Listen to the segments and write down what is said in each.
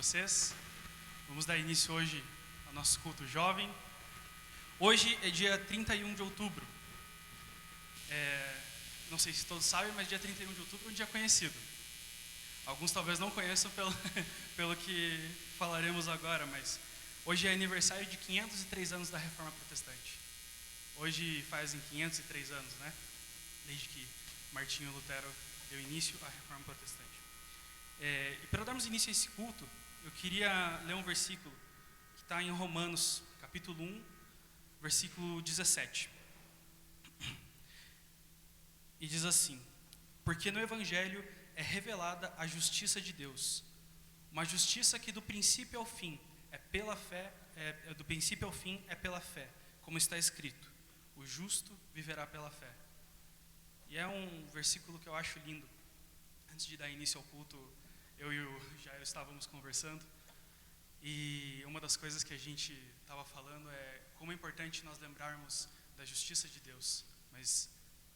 vocês. Vamos dar início hoje ao nosso culto jovem. Hoje é dia 31 de outubro. Não sei se todos sabem, mas dia 31 de outubro é um dia conhecido. Alguns talvez não conheçam pelo que falaremos agora, mas hoje é aniversário de 503 anos da Reforma Protestante. Hoje fazem 503 anos, né? Desde que Martinho Lutero deu início à Reforma Protestante. E para darmos início a esse culto, eu queria ler um versículo que está em Romanos, capítulo 1, versículo 17. E diz assim: porque no Evangelho é revelada a justiça de Deus, uma justiça que do princípio ao fim é pela fé, do princípio ao fim é pela fé, como está escrito: o justo viverá pela fé. E é um versículo que eu acho lindo. Antes de dar início ao culto, eu e o Jair estávamos conversando, e uma das coisas que a gente estava falando é como é importante nós lembrarmos da justiça de Deus, mas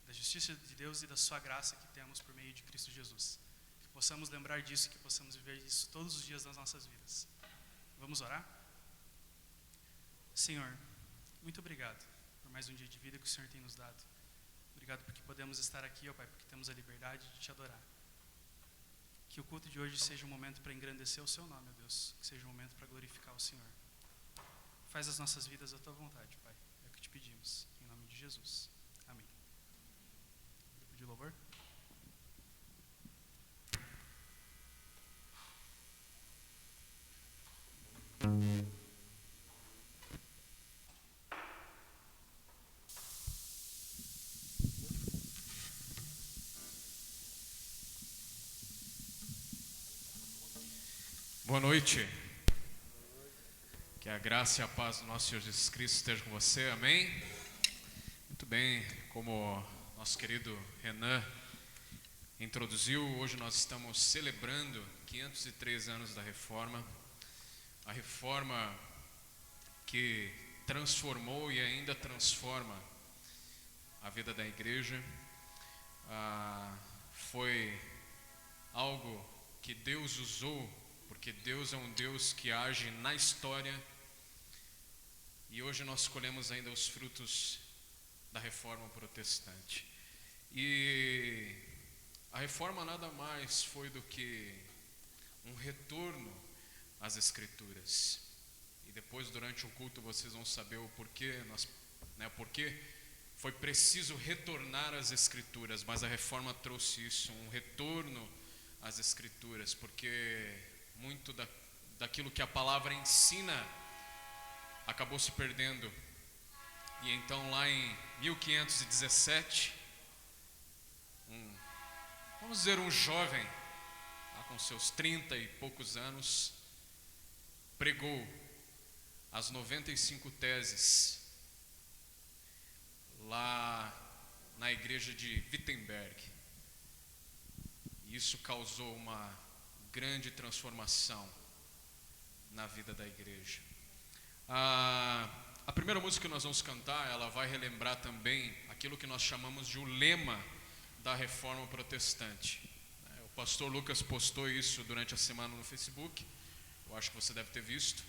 da justiça de Deus e da sua graça que temos por meio de Cristo Jesus. Que possamos lembrar disso, que possamos viver isso todos os dias das nossas vidas. Vamos orar? Senhor, muito obrigado por mais um dia de vida que o Senhor tem nos dado. Obrigado porque podemos estar aqui, ó Pai, porque temos a liberdade de te adorar. Que o culto de hoje seja um momento para engrandecer o seu nome, ó Deus. Que seja um momento para glorificar o Senhor. Faz as nossas vidas à tua vontade, Pai. É o que te pedimos, em nome de Jesus. Amém. Grupo de louvor. Boa noite. Que a graça e a paz do nosso Senhor Jesus Cristo esteja com você, amém? Muito bem, como nosso querido Renan introduziu, hoje nós estamos celebrando 503 anos da Reforma. A Reforma que transformou e ainda transforma a vida da igreja. Foi algo que Deus usou, porque Deus é um Deus que age na história, e hoje nós colhemos ainda os frutos da Reforma Protestante. E a Reforma nada mais foi do que um retorno às Escrituras. E depois, durante o culto, vocês vão saber o porquê, porque foi preciso retornar às Escrituras, mas a Reforma trouxe isso, um retorno às Escrituras, porque muito daquilo que a palavra ensina acabou se perdendo. E então lá em 1517, vamos dizer um jovem, lá com seus 30 e poucos anos, pregou as 95 teses lá na igreja de Wittenberg. E isso causou uma grande transformação na vida da igreja. A primeira música que nós vamos cantar, ela vai relembrar também aquilo que nós chamamos de o lema da Reforma Protestante. O pastor Lucas postou isso durante a semana no Facebook, eu acho que você deve ter visto.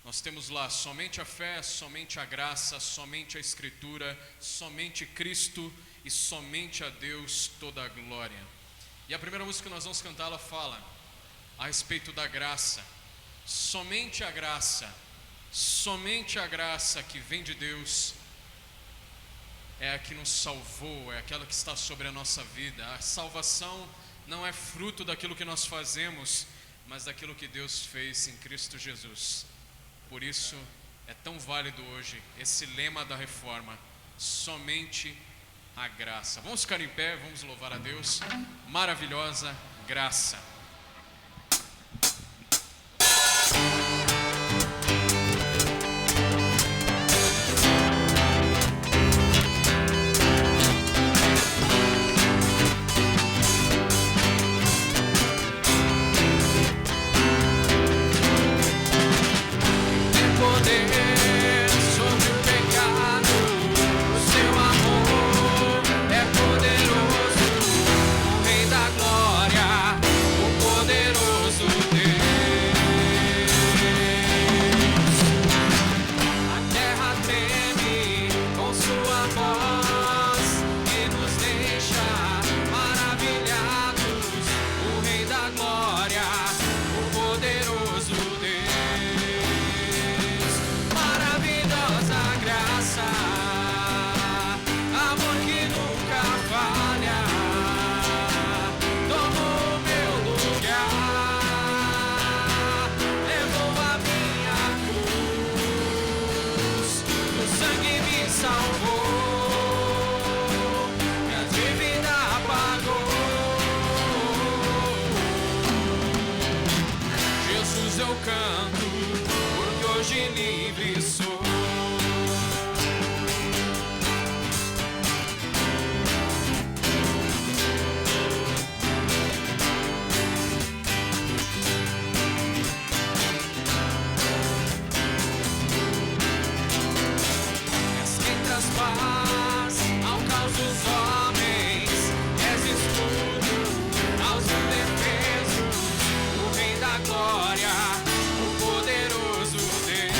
Nós temos lá: somente a fé, somente a graça, somente a Escritura, somente Cristo e somente a Deus toda a glória. E a primeira música que nós vamos cantar, ela fala a respeito da graça. Somente a graça que vem de Deus é a que nos salvou, é aquela que está sobre a nossa vida. A salvação não é fruto daquilo que nós fazemos, mas daquilo que Deus fez em Cristo Jesus. Por isso é tão válido hoje esse lema da Reforma: somente a graça. Vamos ficar em pé, vamos louvar a Deus. Maravilhosa graça. Sobre o pecado, o seu amor é poderoso, o Rei da Glória, o Jesus eu canto, porque hoje livre sou. És quem traz paz ao caos dos homens, és escudo aos indefesos, o Rei da glória, o poderoso Deus.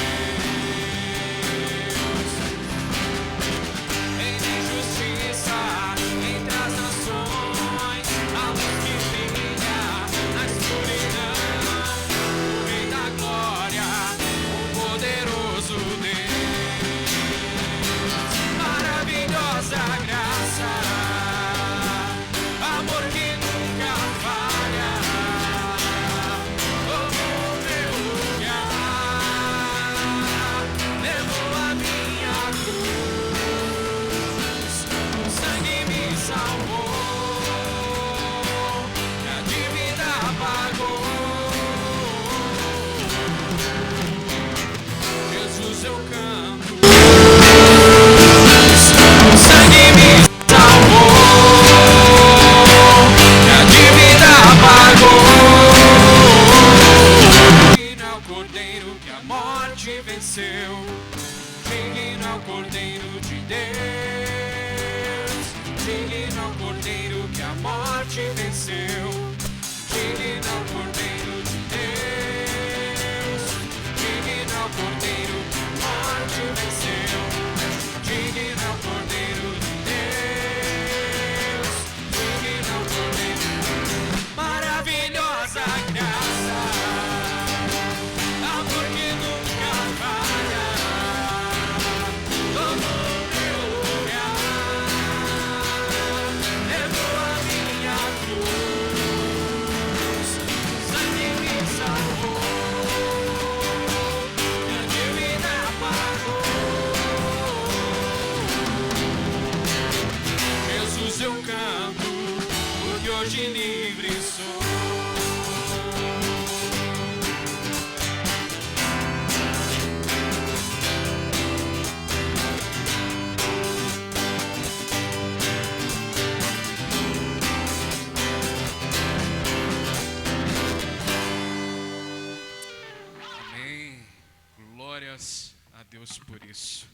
Rei de justiça entre as nações, a luz que brilha na escuridão, o Rei da glória, o poderoso Deus. Maravilhosa graça, amor que nunca falha, tomou meu lugar, levou a minha cruz, o sangue me salvou, e a dívida pagou. Jesus eu canto, o sangue me salvou, e a dívida pagou. Digno é o Cordeiro que a morte venceu, digno é o Cordeiro de Deus, digno é o Cordeiro que a morte venceu, digno é o Cordeiro de Deus, digno é o Cordeiro que a morte venceu, digno é o Cordeiro de Deus, digno é o Cordeiro. Maravilhosa graça, amor que nunca falha, tomou meu lugar, levou a minha cruz, sangue me salvou, e a dívida pagou. Jesus eu canto, porque hoje livre sou. Amém. Glórias a Deus por isso.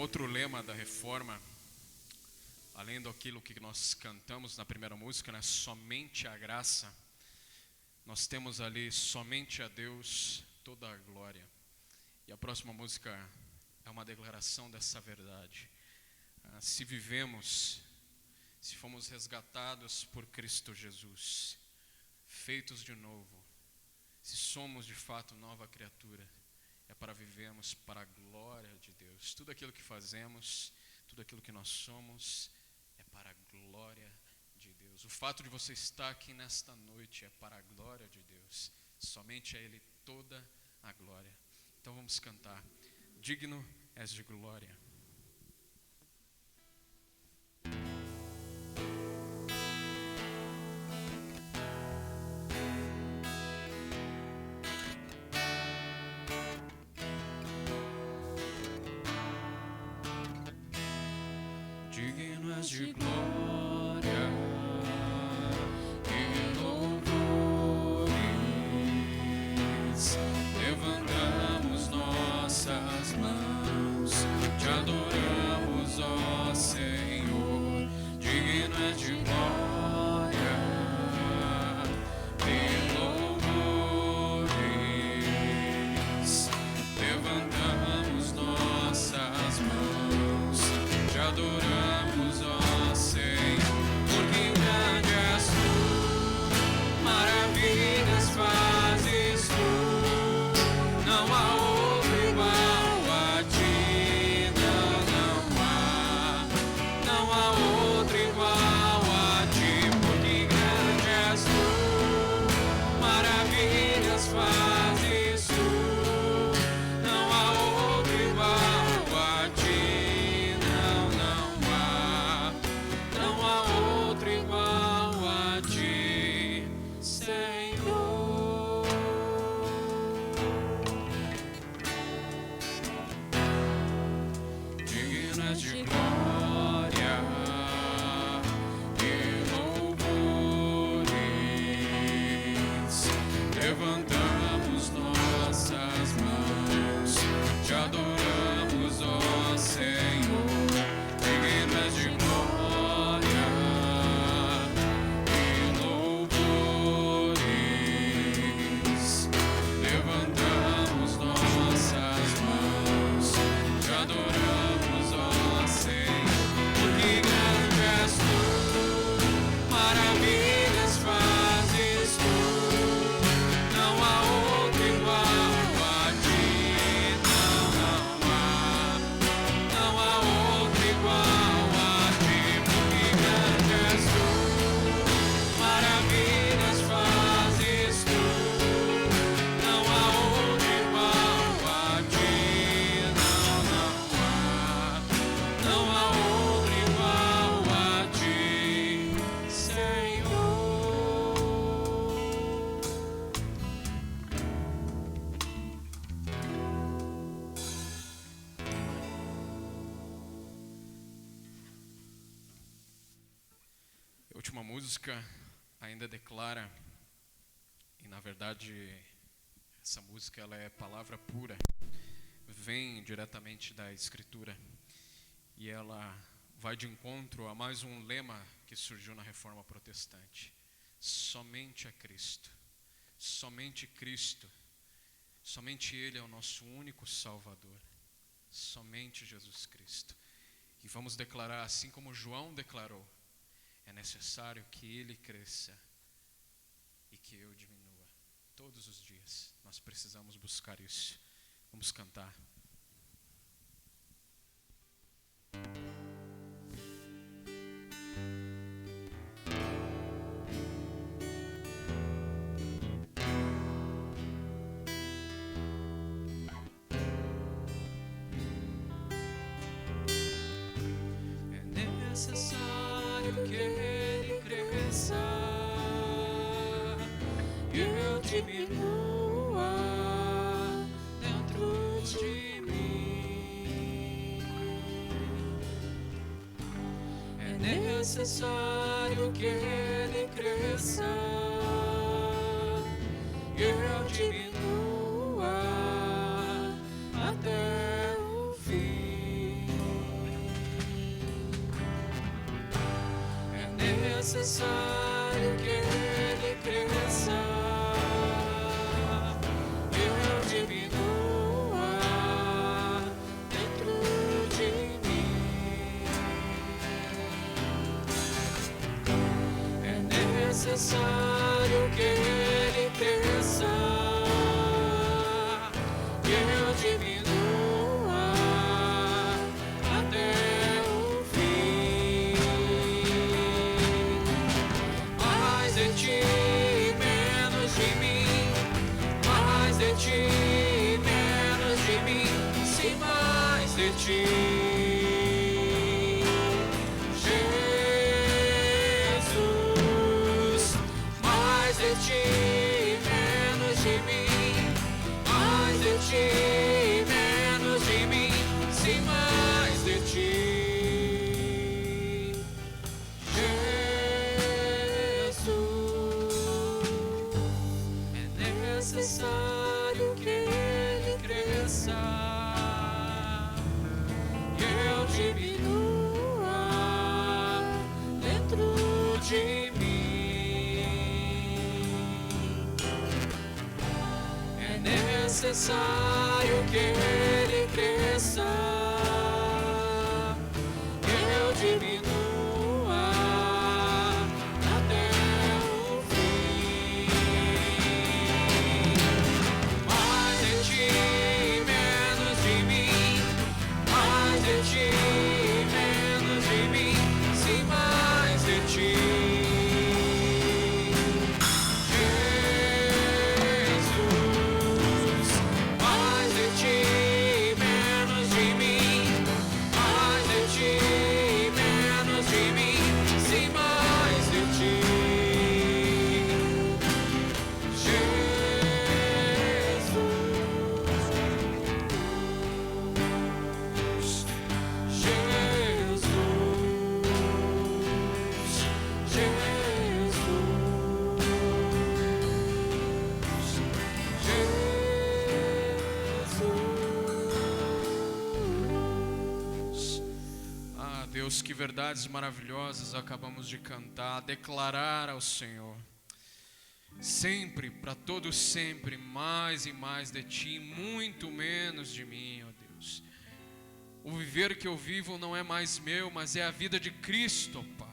outro lema da reforma, além daquilo que nós cantamos na primeira música, né? Somente a graça. Nós temos ali somente a Deus toda a glória. E a próxima música é uma declaração dessa verdade. Se vivemos, se fomos resgatados por Cristo Jesus, feitos de novo, se somos de fato nova criatura, é para vivermos para a glória de Deus. Tudo aquilo que fazemos, tudo aquilo que nós somos, é para a glória de Deus. O fato de você estar aqui nesta noite é para a glória de Deus. Somente a Ele toda a glória. Então vamos cantar. Digno és de glória. Digno és de glória e louvores, levantamos nossas mãos, te adoramos, ó Senhor. Digno és de glória e louvores, levantamos nossas mãos, te adoramos, ó Senhor, porque grande és tu, maravilhas fazes tu, não há outro igual a ti, não há outro igual a ti, porque grande és tu, maravilhas fazes tu, não há outro igual a ti, não há outro igual a ti, Senhor. Digno és de glória e louvores, levantamos nossas mãos, te adoramos, ó Senhor. Digno és de glória e louvores, levantamos nossas mãos, te adoramos, ó Senhor, porque grande és tu, maravilhas fazes tu, não há outro igual a ti, não há outro igual a ti, porque grande és tu, maravilhas fazes tu, não há outro igual a ti, não há outro igual a ti, Senhor. A última música ainda declara, e na verdade essa música ela é palavra pura, vem diretamente da Escritura, e ela vai de encontro a mais um lema que surgiu na Reforma Protestante: somente a Cristo, somente Cristo, somente Ele é o nosso único Salvador, somente Jesus Cristo. E vamos declarar assim como João declarou: é necessário que Ele cresça e que eu diminua. Todos os dias nós precisamos buscar isso. Vamos cantar. É necessário que Ele cresça e eu diminua dentro de mim. É necessário que Ele cresça e eu diminua até o fim. necessário que Ele cresça, eu diminua dentro de mim. É necessário que Ele cresça, que eu diminua até o fim. Mais de ti, menos de mim. Mais de ti, menos de mim. Sim, mais de ti. Jesus, mais de ti, menos de mim. Mais de ti, menos de mim. Sim, mais de ti. Jesus, é necessário que Ele cresça, que eu diminua dentro de mim. É necessário que Ele cresça, que eu diminua até o fim. Mais de ti, menos de mim. Mais de ti, menos de mim. Sim, mais de ti. Jesus, mais de ti, menos de mim. Mais de ti, menos de mim. Sim, mais de ti. Jesus, Jesus. Ah, Deus, que verdades maravilhosas acabamos de cantar, declarar ao Senhor. Sempre, para todo sempre, mais e mais de Ti, muito menos de mim, ó Deus. O viver que eu vivo não é mais meu, mas é a vida de Cristo, ó Pai.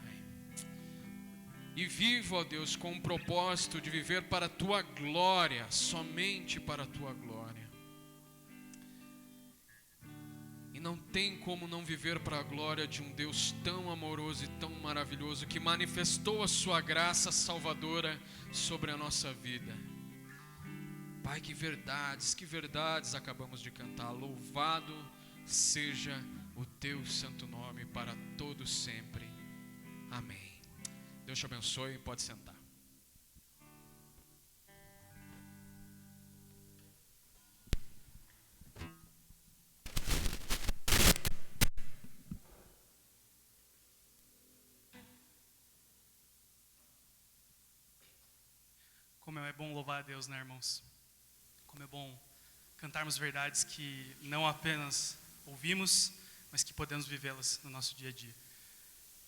E vivo, ó Deus, com o propósito de viver para a Tua glória, somente para a Tua glória. E não tem como não viver para a glória de um Deus tão amoroso e tão maravilhoso, que manifestou a sua graça salvadora sobre a nossa vida. Pai, que verdades acabamos de cantar. Louvado seja o teu santo nome para todo sempre. Amém. Deus te abençoe, pode sentar. Como é bom louvar a Deus, né, irmãos? Como é bom cantarmos verdades que não apenas ouvimos, mas que podemos vivê-las no nosso dia a dia.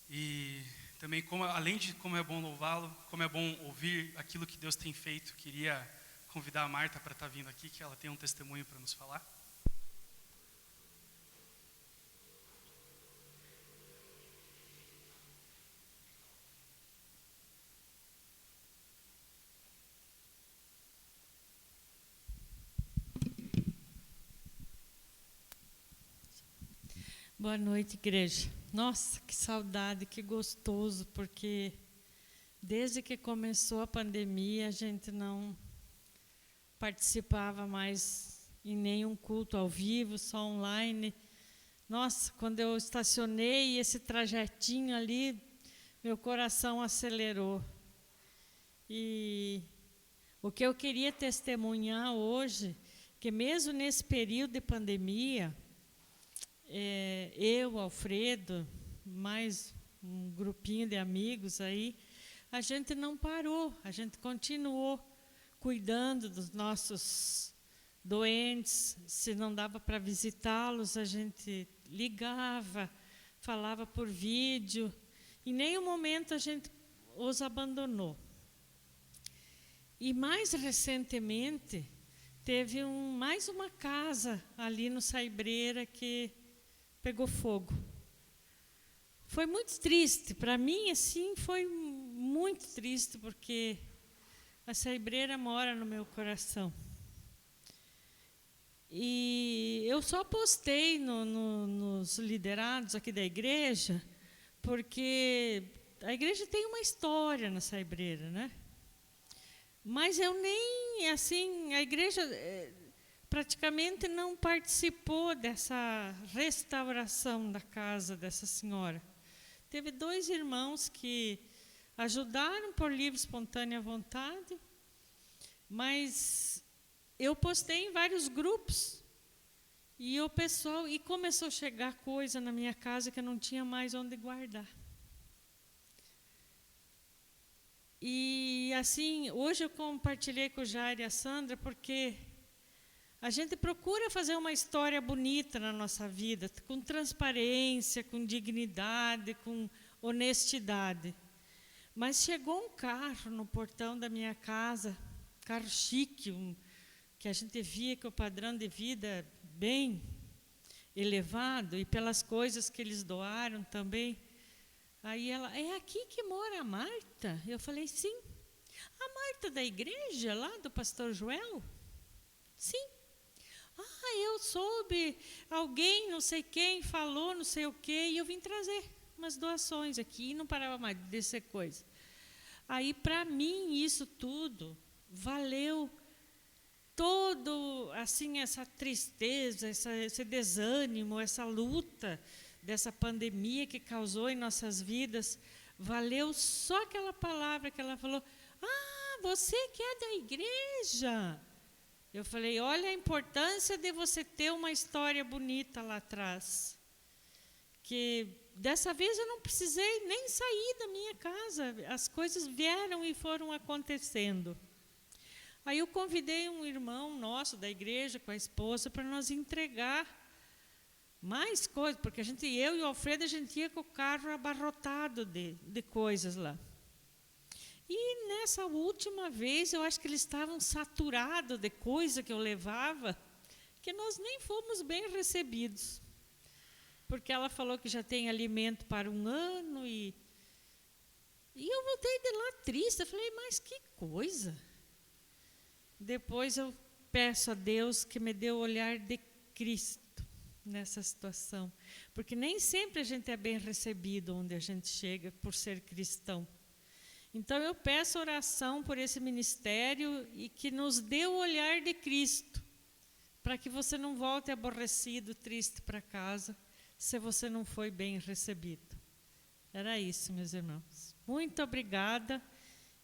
E também, além de como é bom louvá-lo, como é bom ouvir aquilo que Deus tem feito, queria convidar a Marta para estar vindo aqui, que ela tem um testemunho para nos falar. Boa noite, igreja. Nossa, que saudade, que gostoso, porque desde que começou a pandemia, a gente não participava mais em nenhum culto ao vivo, só online. Nossa, quando eu estacionei esse trajetinho ali, meu coração acelerou. E o que eu queria testemunhar hoje, que mesmo nesse período de pandemia, eu, Alfredo, mais um grupinho de amigos aí, a gente não parou, a gente continuou cuidando dos nossos doentes. Se não dava para visitá-los, a gente ligava, falava por vídeo. Em nenhum momento a gente os abandonou. E mais recentemente, teve mais uma casa ali no Saibreira que pegou fogo. Foi muito triste, para mim assim, foi muito triste, porque a Saibreira mora no meu coração. E eu só postei nos liderados aqui da igreja, porque a igreja tem uma história na Saibreira, né? Mas eu nem, assim, a igreja praticamente não participou dessa restauração da casa dessa senhora. Teve 2 irmãos que ajudaram por livre e espontânea vontade, mas eu postei em vários grupos e o pessoal, e começou a chegar coisa na minha casa que eu não tinha mais onde guardar. E assim, hoje eu compartilhei com o Jair e a Sandra, porque a gente procura fazer uma história bonita na nossa vida, com transparência, com dignidade, com honestidade. Mas chegou um carro no portão da minha casa, carro chique, que a gente via que o padrão de vida é bem elevado, e pelas coisas que eles doaram também. Aí ela, é aqui que mora a Marta? Eu falei, sim. A Marta da igreja, lá do pastor Joel? Sim. Ah, eu soube, alguém, não sei quem, falou não sei o quê, e eu vim trazer umas doações aqui, e não parava mais de descer coisa. Aí, para mim, isso tudo valeu todo, assim, essa tristeza, esse desânimo, essa luta dessa pandemia que causou em nossas vidas, valeu só aquela palavra que ela falou, ah, você que é da igreja. Eu falei, olha a importância de você ter uma história bonita lá atrás. Que dessa vez eu não precisei nem sair da minha casa, as coisas vieram e foram acontecendo. Aí eu convidei um irmão nosso da igreja com a esposa para nós entregar mais coisas, porque eu e o Alfredo, a gente ia com o carro abarrotado de coisas lá. E nessa última vez, eu acho que eles estavam saturados de coisa que eu levava, que nós nem fomos bem recebidos. Porque ela falou que já tem alimento para 1 ano, e eu voltei de lá triste. Eu falei, mas que coisa. Depois eu peço a Deus que me dê o olhar de Cristo nessa situação, porque nem sempre a gente é bem recebido onde a gente chega por ser cristão. Então eu peço oração por esse ministério e que nos dê o olhar de Cristo, para que você não volte aborrecido, triste para casa, se você não foi bem recebido. Era isso, meus irmãos. Muito obrigada,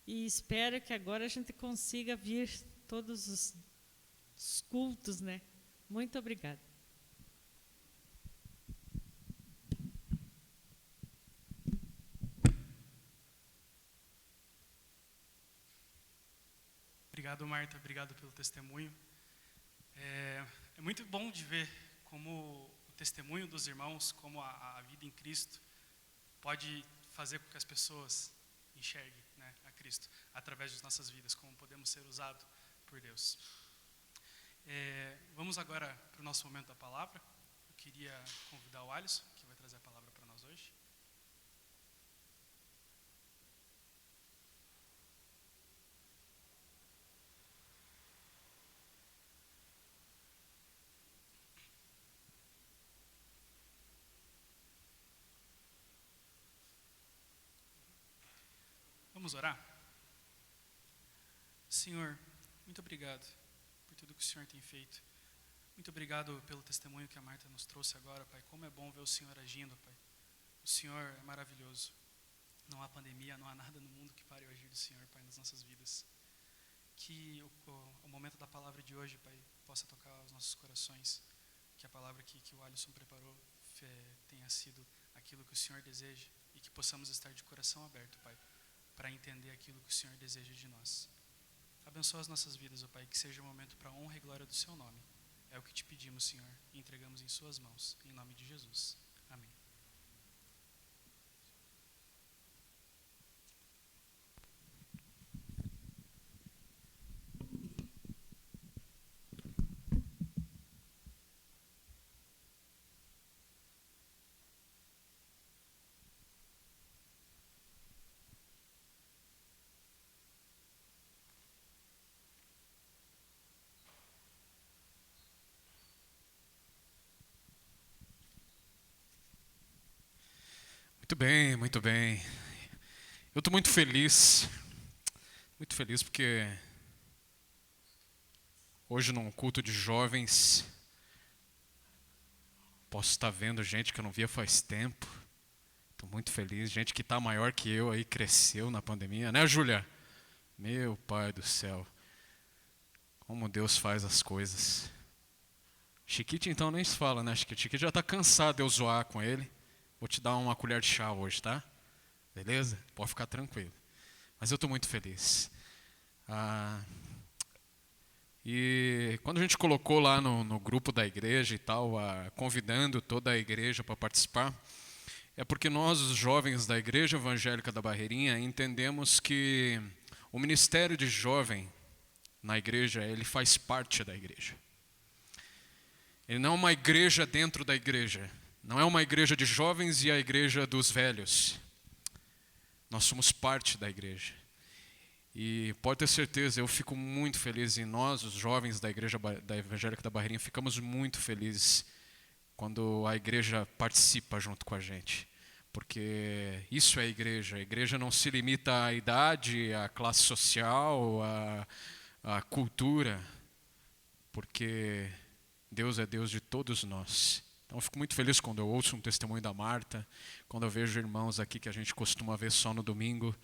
e espero que agora a gente consiga vir todos os cultos, né? Muito obrigada. Obrigado, Marta. Obrigado pelo testemunho. É muito bom de ver como o testemunho dos irmãos, como a vida em Cristo, pode fazer com que as pessoas enxerguem, né, a Cristo através das nossas vidas, como podemos ser usados por Deus. Vamos agora para o nosso momento da palavra. Eu queria convidar o Alisson, que vai trazer a palavra para nós hoje. Vamos orar? Senhor, muito obrigado por tudo que o Senhor tem feito. Muito obrigado pelo testemunho que a Marta nos trouxe agora, Pai. Como é bom ver o Senhor agindo, Pai. O Senhor é maravilhoso. Não há pandemia, não há nada no mundo que pare o agir do Senhor, Pai, nas nossas vidas. Que o momento da palavra de hoje, Pai, possa tocar os nossos corações. Que a palavra que o Alisson preparou tenha sido aquilo que o Senhor deseja, e que possamos estar de coração aberto, Pai, para entender aquilo que o Senhor deseja de nós. Abençoa as nossas vidas, ó Pai, que seja um momento para a honra e glória do Seu nome. É o que te pedimos, Senhor, e entregamos em Suas mãos, em nome de Jesus. Amém. Muito bem, muito bem. Eu estou muito feliz porque hoje num culto de jovens posso estar vendo gente que eu não via faz tempo. Estou muito feliz, gente que está maior que eu aí, cresceu na pandemia, né, Júlia? Meu pai do céu, como Deus faz as coisas. Chiquite então nem se fala, né? Chiquite já está cansado de eu zoar com ele. Vou te dar uma colher de chá hoje, tá? Beleza? Pode ficar tranquilo. Mas eu estou muito feliz. E quando a gente colocou lá no grupo da igreja e tal, convidando toda a igreja para participar, é porque nós, os jovens da Igreja Evangélica da Barreirinha, entendemos que o ministério de jovem na igreja, ele faz parte da igreja. Ele não é uma igreja dentro da igreja. Não é uma igreja de jovens e a igreja dos velhos. Nós somos parte da igreja. E pode ter certeza, eu fico muito feliz, e nós, os jovens da Igreja da Evangélica da Barreirinha, ficamos muito felizes quando a igreja participa junto com a gente. Porque isso é a igreja. A igreja não se limita à idade, à classe social, à cultura. Porque Deus é Deus de todos nós. Então eu fico muito feliz quando eu ouço um testemunho da Marta, quando eu vejo irmãos aqui que a gente costuma ver só no domingo.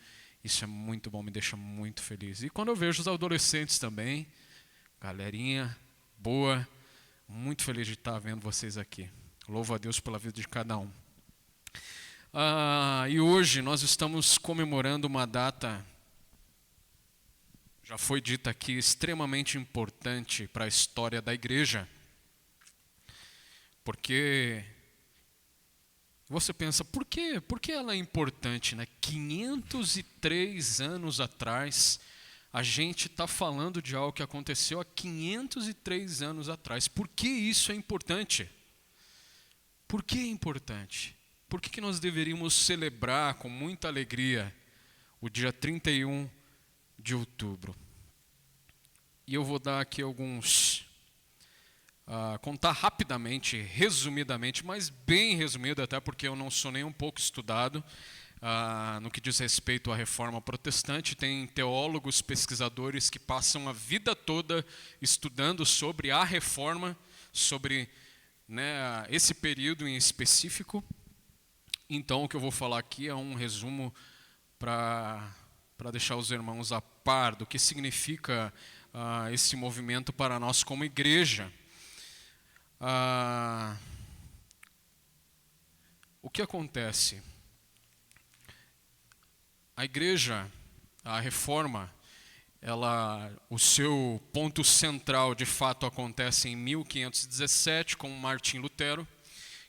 Isso é muito bom, me deixa muito feliz. E quando eu vejo os adolescentes também, galerinha boa, muito feliz de estar vendo vocês aqui. Louvo a Deus pela vida de cada um. E hoje nós estamos comemorando uma data, já foi dita aqui, extremamente importante para a história da igreja. Porque você pensa, por que ela é importante, né? 503 anos atrás, a gente está falando de algo que aconteceu há 503 anos atrás. Por que isso é importante? Por que é importante? Por que nós deveríamos celebrar com muita alegria o dia 31 de outubro? E eu vou dar aqui contar rapidamente, resumidamente, mas bem resumido até porque eu não sou nem um pouco estudado no que diz respeito à reforma protestante. Tem teólogos, pesquisadores que passam a vida toda estudando sobre a reforma, sobre esse período em específico. Então o que eu vou falar aqui é um resumo para deixar os irmãos a par do que significa esse movimento para nós como igreja. O que acontece? A igreja, a reforma, o seu ponto central de fato acontece em 1517 com Martim Lutero,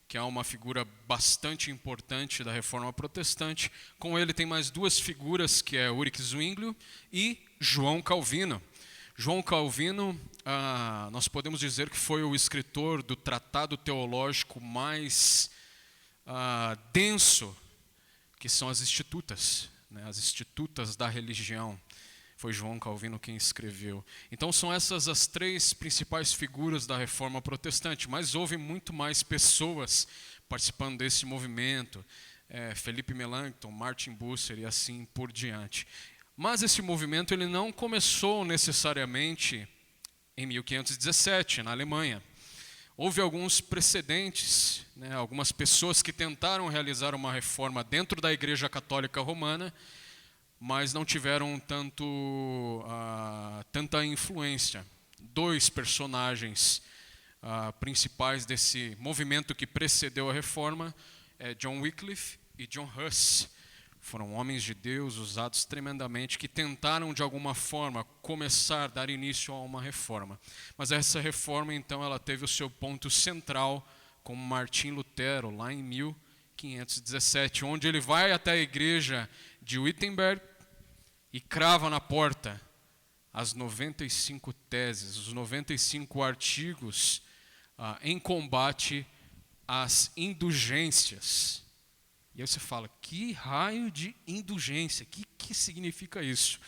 que é uma figura bastante importante da reforma protestante. Com ele tem mais duas figuras, que é Ulrich Zwinglio e João Calvino. João Calvino, nós podemos dizer que foi o escritor do tratado teológico mais denso, que são as Institutas, né? As Institutas da religião. Foi João Calvino quem escreveu. Então são essas as três principais figuras da reforma protestante, mas houve muito mais pessoas participando desse movimento, Felipe Melanchthon, Martin Bucer e assim por diante. Mas esse movimento ele não começou necessariamente em 1517, na Alemanha. Houve alguns precedentes, algumas pessoas que tentaram realizar uma reforma dentro da Igreja Católica Romana, mas não tiveram tanta influência. Dois personagens principais desse movimento que precedeu a reforma é John Wycliffe e John Huss. Foram homens de Deus usados tremendamente que tentaram de alguma forma dar início a uma reforma. Mas essa reforma então ela teve o seu ponto central com Martim Lutero lá em 1517, onde ele vai até a igreja de Wittenberg e crava na porta as 95 teses, os 95 artigos em combate às indulgências. E aí você fala, que raio de indulgência? Que significa isso?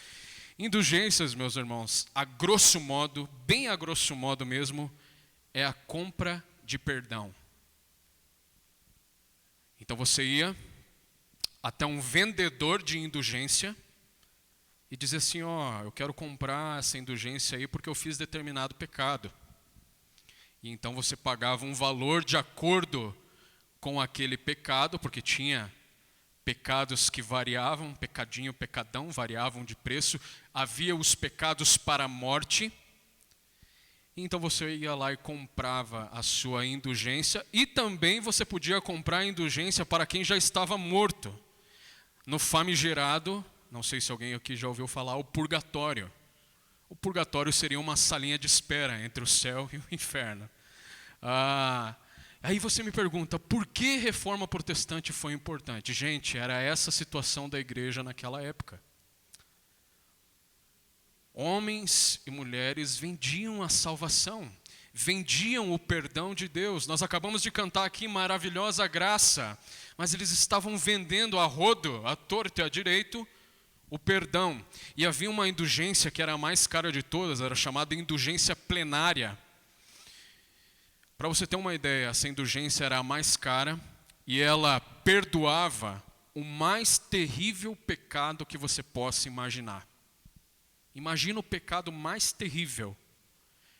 Indulgências, meus irmãos, a grosso modo, bem a grosso modo mesmo, é a compra de perdão. Então você ia até um vendedor de indulgência e dizer assim, eu quero comprar essa indulgência aí porque eu fiz determinado pecado. E então você pagava um valor de acordo com aquele pecado, porque tinha pecados que variavam, pecadinho, pecadão, variavam de preço. Havia os pecados para a morte. Então você ia lá e comprava a sua indulgência. E também você podia comprar a indulgência para quem já estava morto. No famigerado, não sei se alguém aqui já ouviu falar, o purgatório. O purgatório seria uma salinha de espera entre o céu e o inferno. Aí você me pergunta, por que reforma protestante foi importante? Gente, era essa a situação da igreja naquela época. Homens e mulheres vendiam a salvação, vendiam o perdão de Deus. Nós acabamos de cantar aqui maravilhosa graça, mas eles estavam vendendo a rodo, à torto e à direito, o perdão. E havia uma indulgência que era a mais cara de todas, era chamada indulgência plenária. Para você ter uma ideia, essa indulgência era a mais cara e ela perdoava o mais terrível pecado que você possa imaginar. Imagina o pecado mais terrível.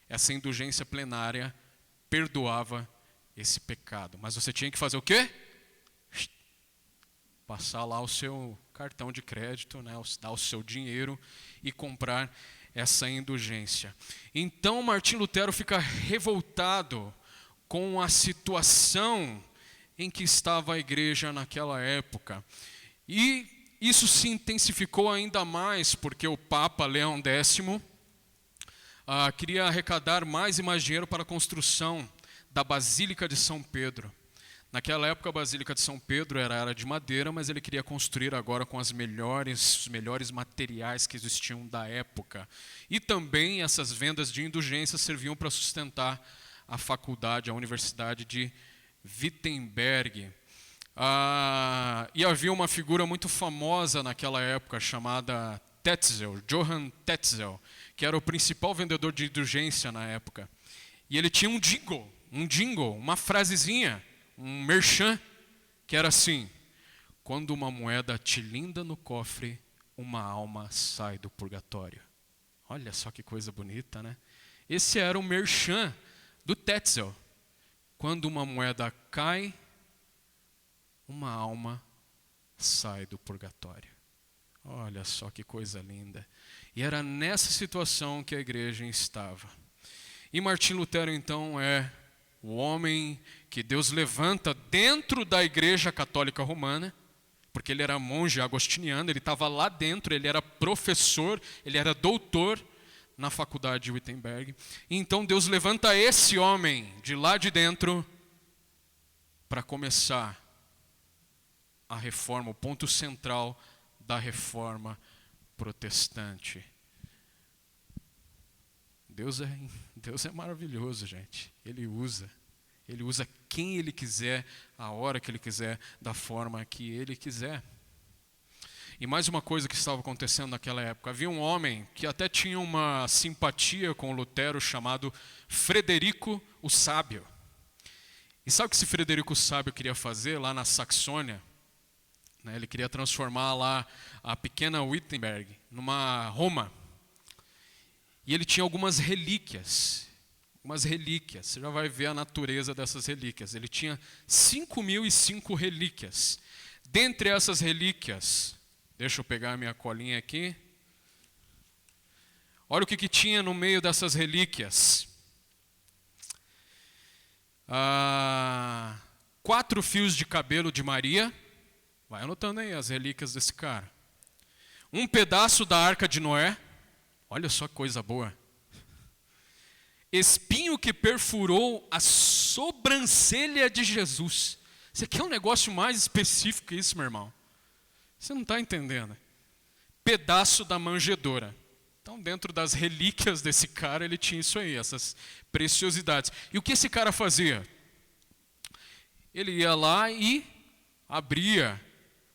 Essa indulgência plenária perdoava esse pecado. Mas você tinha que fazer o quê? Passar lá o seu cartão de crédito, né, dar o seu dinheiro e comprar essa indulgência. Então Martim Lutero fica revoltado com a situação em que estava a igreja naquela época. E isso se intensificou ainda mais porque o Papa Leão X queria arrecadar mais e mais dinheiro para a construção da Basílica de São Pedro. Naquela época a Basílica de São Pedro era de madeira, mas ele queria construir agora com os melhores materiais que existiam da época. E também essas vendas de indulgências serviam para sustentar a faculdade, a Universidade de Wittenberg. E havia uma figura muito famosa naquela época chamada Tetzel, Johann Tetzel, que era o principal vendedor de indulgência na época. E ele tinha um jingle, uma frasezinha, um merchan, que era assim: quando uma moeda tilinda no cofre, uma alma sai do purgatório. Olha só que coisa bonita, né? Esse era o merchan do Tetzel. Quando uma moeda cai, uma alma sai do purgatório. Olha só que coisa linda. E era nessa situação que a igreja estava. E Martim Lutero, então, é o homem que Deus levanta dentro da Igreja Católica Romana, porque ele era monge agostiniano, ele estava lá dentro, ele era professor, ele era doutor na faculdade de Wittenberg. E então Deus levanta esse homem de lá de dentro para começar a reforma, o ponto central da reforma protestante. Deus é maravilhoso, gente. Ele usa quem Ele quiser, a hora que Ele quiser, da forma que Ele quiser. E mais uma coisa que estava acontecendo naquela época. Havia um homem que até tinha uma simpatia com Lutero, chamado Frederico o Sábio. E sabe o que esse Frederico o Sábio queria fazer lá na Saxônia? Ele queria transformar lá a pequena Wittenberg numa Roma. E ele tinha algumas relíquias. Você já vai ver a natureza dessas relíquias. Ele tinha 5.005 relíquias. Dentre essas relíquias, deixa eu pegar a minha colinha aqui. Olha o que tinha no meio dessas relíquias. 4 fios de cabelo de Maria. Vai anotando aí as relíquias desse cara. Um pedaço da Arca de Noé. Olha só que coisa boa. Espinho que perfurou a sobrancelha de Jesus. Você quer um negócio mais específico que isso, meu irmão? Você não está entendendo. Pedaço da manjedoura. Então, dentro das relíquias desse cara, ele tinha isso aí, essas preciosidades. E o que esse cara fazia? Ele ia lá e abria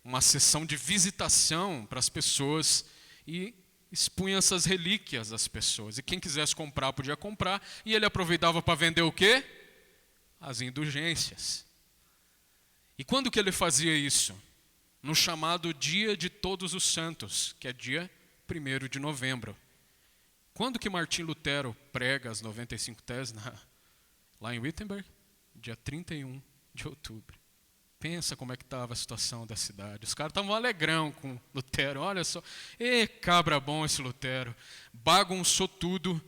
uma sessão de visitação para as pessoas e expunha essas relíquias às pessoas. E quem quisesse comprar, podia comprar. E ele aproveitava para vender o quê? As indulgências. E quando que ele fazia isso? no chamado Dia de Todos os Santos, que é dia 1º de novembro. Quando que Martim Lutero prega as 95 teses lá em Wittenberg? Dia 31 de outubro. Pensa como é que estava a situação da cidade. Os caras estavam alegrão com Lutero. Olha só, cabra bom esse Lutero. Bagunçou tudo.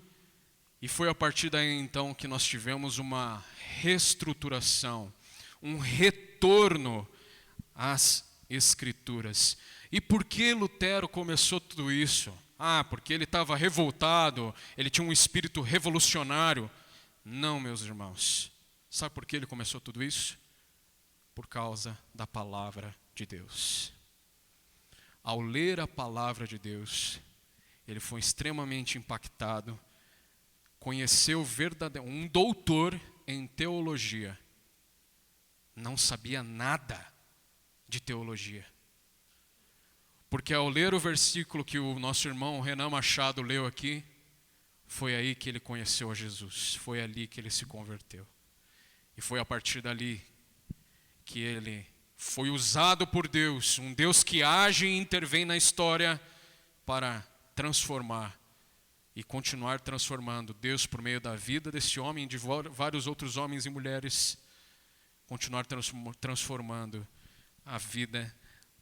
E foi a partir daí então que nós tivemos uma reestruturação, um retorno às Escrituras. E por que Lutero começou tudo isso? Porque ele estava revoltado, ele tinha um espírito revolucionário. Não, meus irmãos. Sabe por que ele começou tudo isso? Por causa da palavra de Deus. Ao ler a palavra de Deus, ele foi extremamente impactado, conheceu um doutor em teologia, não sabia nada de teologia. Porque ao ler o versículo que o nosso irmão Renan Machado leu aqui, foi aí que ele conheceu a Jesus, foi ali que ele se converteu. E foi a partir dali que ele foi usado por Deus, um Deus que age e intervém na história para transformar e continuar transformando. Deus, por meio da vida desse homem e de vários outros homens e mulheres, continuar transformando a vida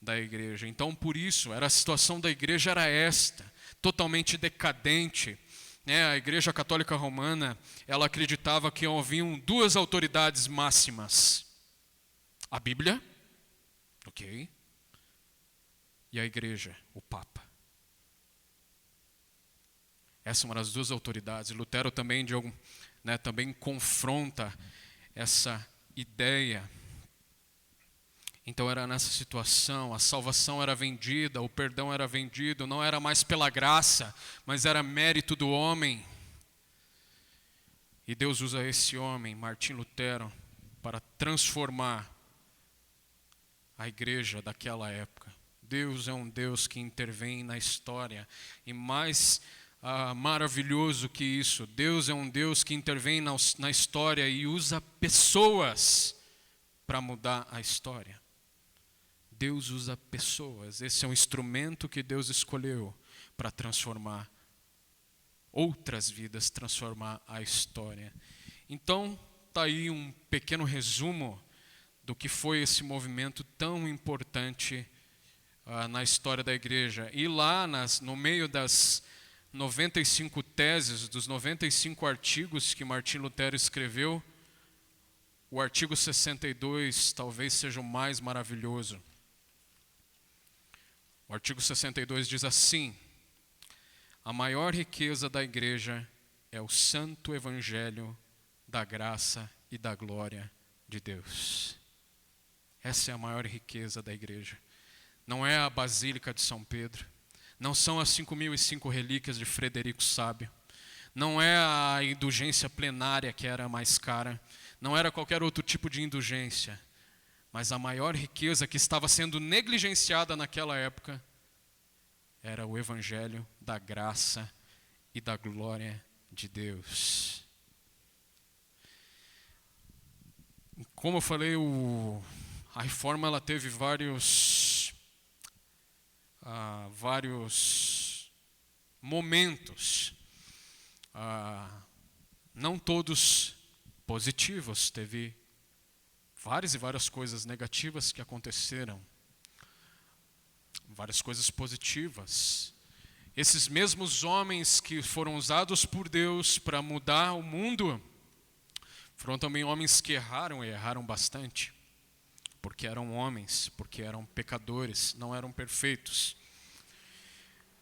da igreja. Então, por isso, a situação da igreja era esta, totalmente decadente. A Igreja Católica Romana, ela acreditava que haviam duas autoridades máximas. A Bíblia, ok, e a igreja, o Papa. Essa é uma das duas autoridades. Lutero também, também confronta essa ideia. Então era nessa situação, a salvação era vendida, o perdão era vendido, não era mais pela graça, mas era mérito do homem. E Deus usa esse homem, Martim Lutero, para transformar a igreja daquela época. Deus é um Deus que intervém na história. E mais maravilhoso que isso, Deus é um Deus que intervém na história e usa pessoas para mudar a história. Deus usa pessoas. Esse é um instrumento que Deus escolheu para transformar outras vidas, transformar a história. Então, está aí um pequeno resumo do que foi esse movimento tão importante na história da igreja. E lá, no meio das 95 teses, dos 95 artigos que Martim Lutero escreveu, o artigo 62 talvez seja o mais maravilhoso. O artigo 62 diz assim: a maior riqueza da igreja é o santo evangelho da graça e da glória de Deus. Essa é a maior riqueza da igreja. Não é a Basílica de São Pedro, não são as 5.005 relíquias de Frederico Sábio, não é a indulgência plenária que era mais cara, não era qualquer outro tipo de indulgência. Mas a maior riqueza que estava sendo negligenciada naquela época era o evangelho da graça e da glória de Deus. Como eu falei, a reforma ela teve vários momentos, não todos positivos, teve várias e várias coisas negativas que aconteceram, várias coisas positivas. Esses mesmos homens que foram usados por Deus para mudar o mundo, foram também homens que erraram, e erraram bastante, porque eram homens, porque eram pecadores, não eram perfeitos.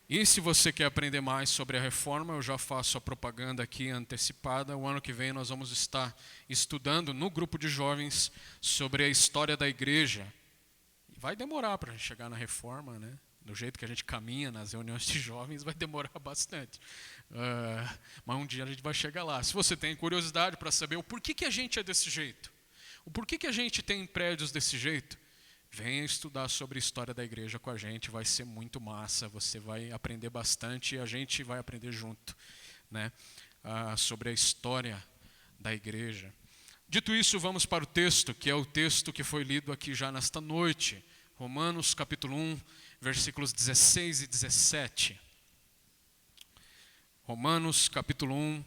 E se você quer aprender mais sobre a reforma, eu já faço a propaganda aqui antecipada. O ano que vem nós vamos estar estudando no grupo de jovens sobre a história da igreja. E vai demorar para a gente chegar na reforma, né? Do jeito que a gente caminha nas reuniões de jovens, vai demorar bastante. Mas um dia a gente vai chegar lá. Se você tem curiosidade para saber o porquê que a gente é desse jeito, o porquê que a gente tem prédios desse jeito, venha estudar sobre a história da igreja com a gente, vai ser muito massa, você vai aprender bastante e a gente vai aprender junto, né? Sobre a história da igreja. Dito isso, vamos para o texto, que é o texto que foi lido aqui já nesta noite. Romanos capítulo 1, versículos 16 e 17. Romanos capítulo 1,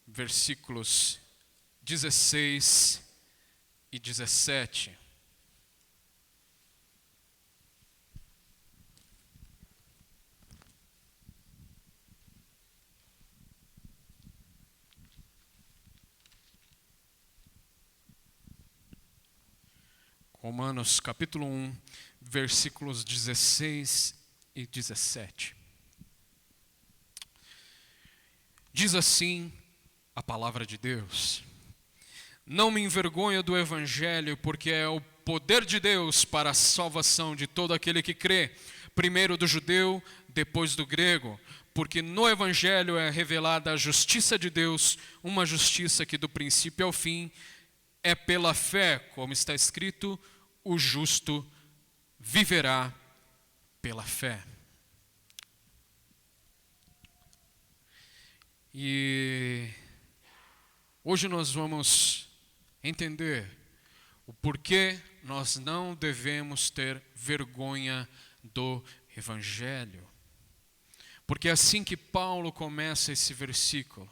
versículos 16 e 17. Romanos capítulo 1, versículos 16 e 17. Diz assim a palavra de Deus: não me envergonho do evangelho, porque é o poder de Deus para a salvação de todo aquele que crê, primeiro do judeu, depois do grego, porque no evangelho é revelada a justiça de Deus, uma justiça que do princípio ao fim é pela fé, como está escrito: o justo viverá pela fé. E hoje nós vamos entender o porquê nós não devemos ter vergonha do evangelho. Porque é assim que Paulo começa esse versículo: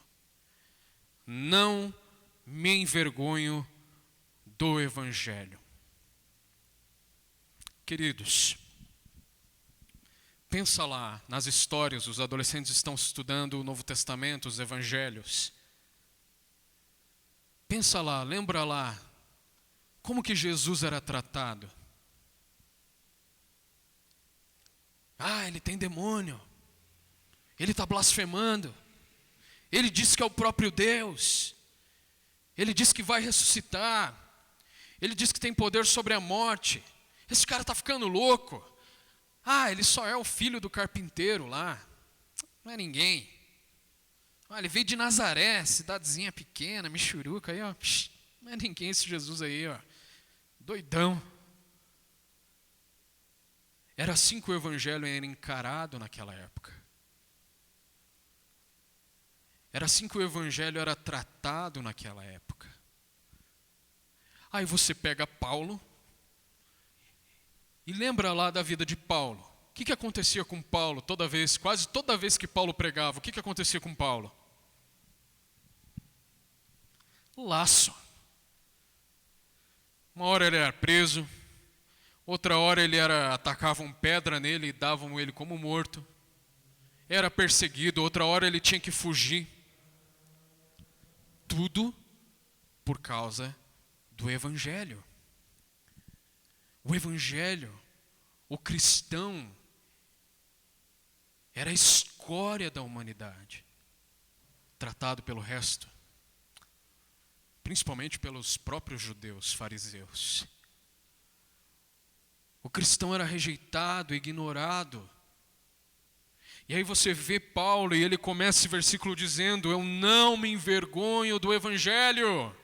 não me envergonho do evangelho. Queridos, pensa lá nas histórias, os adolescentes estão estudando o Novo Testamento, os evangelhos. Pensa lá, lembra lá, como que Jesus era tratado? Ah, ele tem demônio, ele está blasfemando, ele diz que é o próprio Deus, ele diz que vai ressuscitar, ele diz que tem poder sobre a morte. Esse cara está ficando louco. Ah, ele só é o filho do carpinteiro lá. Não é ninguém. Ah, ele veio de Nazaré, cidadezinha pequena, Michuruca aí, ó. Não é ninguém esse Jesus aí, ó. Doidão. Era assim que o evangelho era encarado naquela época. Era assim que o evangelho era tratado naquela época. Aí você pega Paulo e lembra lá da vida de Paulo. O que acontecia com Paulo quase toda vez que Paulo pregava? O que acontecia com Paulo? Laço. Uma hora ele era preso, outra hora atacavam pedra nele e davam ele como morto. Era perseguido, outra hora ele tinha que fugir. Tudo por causa do evangelho. O evangelho, o cristão, era a escória da humanidade, tratado pelo resto, principalmente pelos próprios judeus, fariseus. O cristão era rejeitado, ignorado. E aí você vê Paulo e ele começa esse versículo dizendo: eu não me envergonho do evangelho.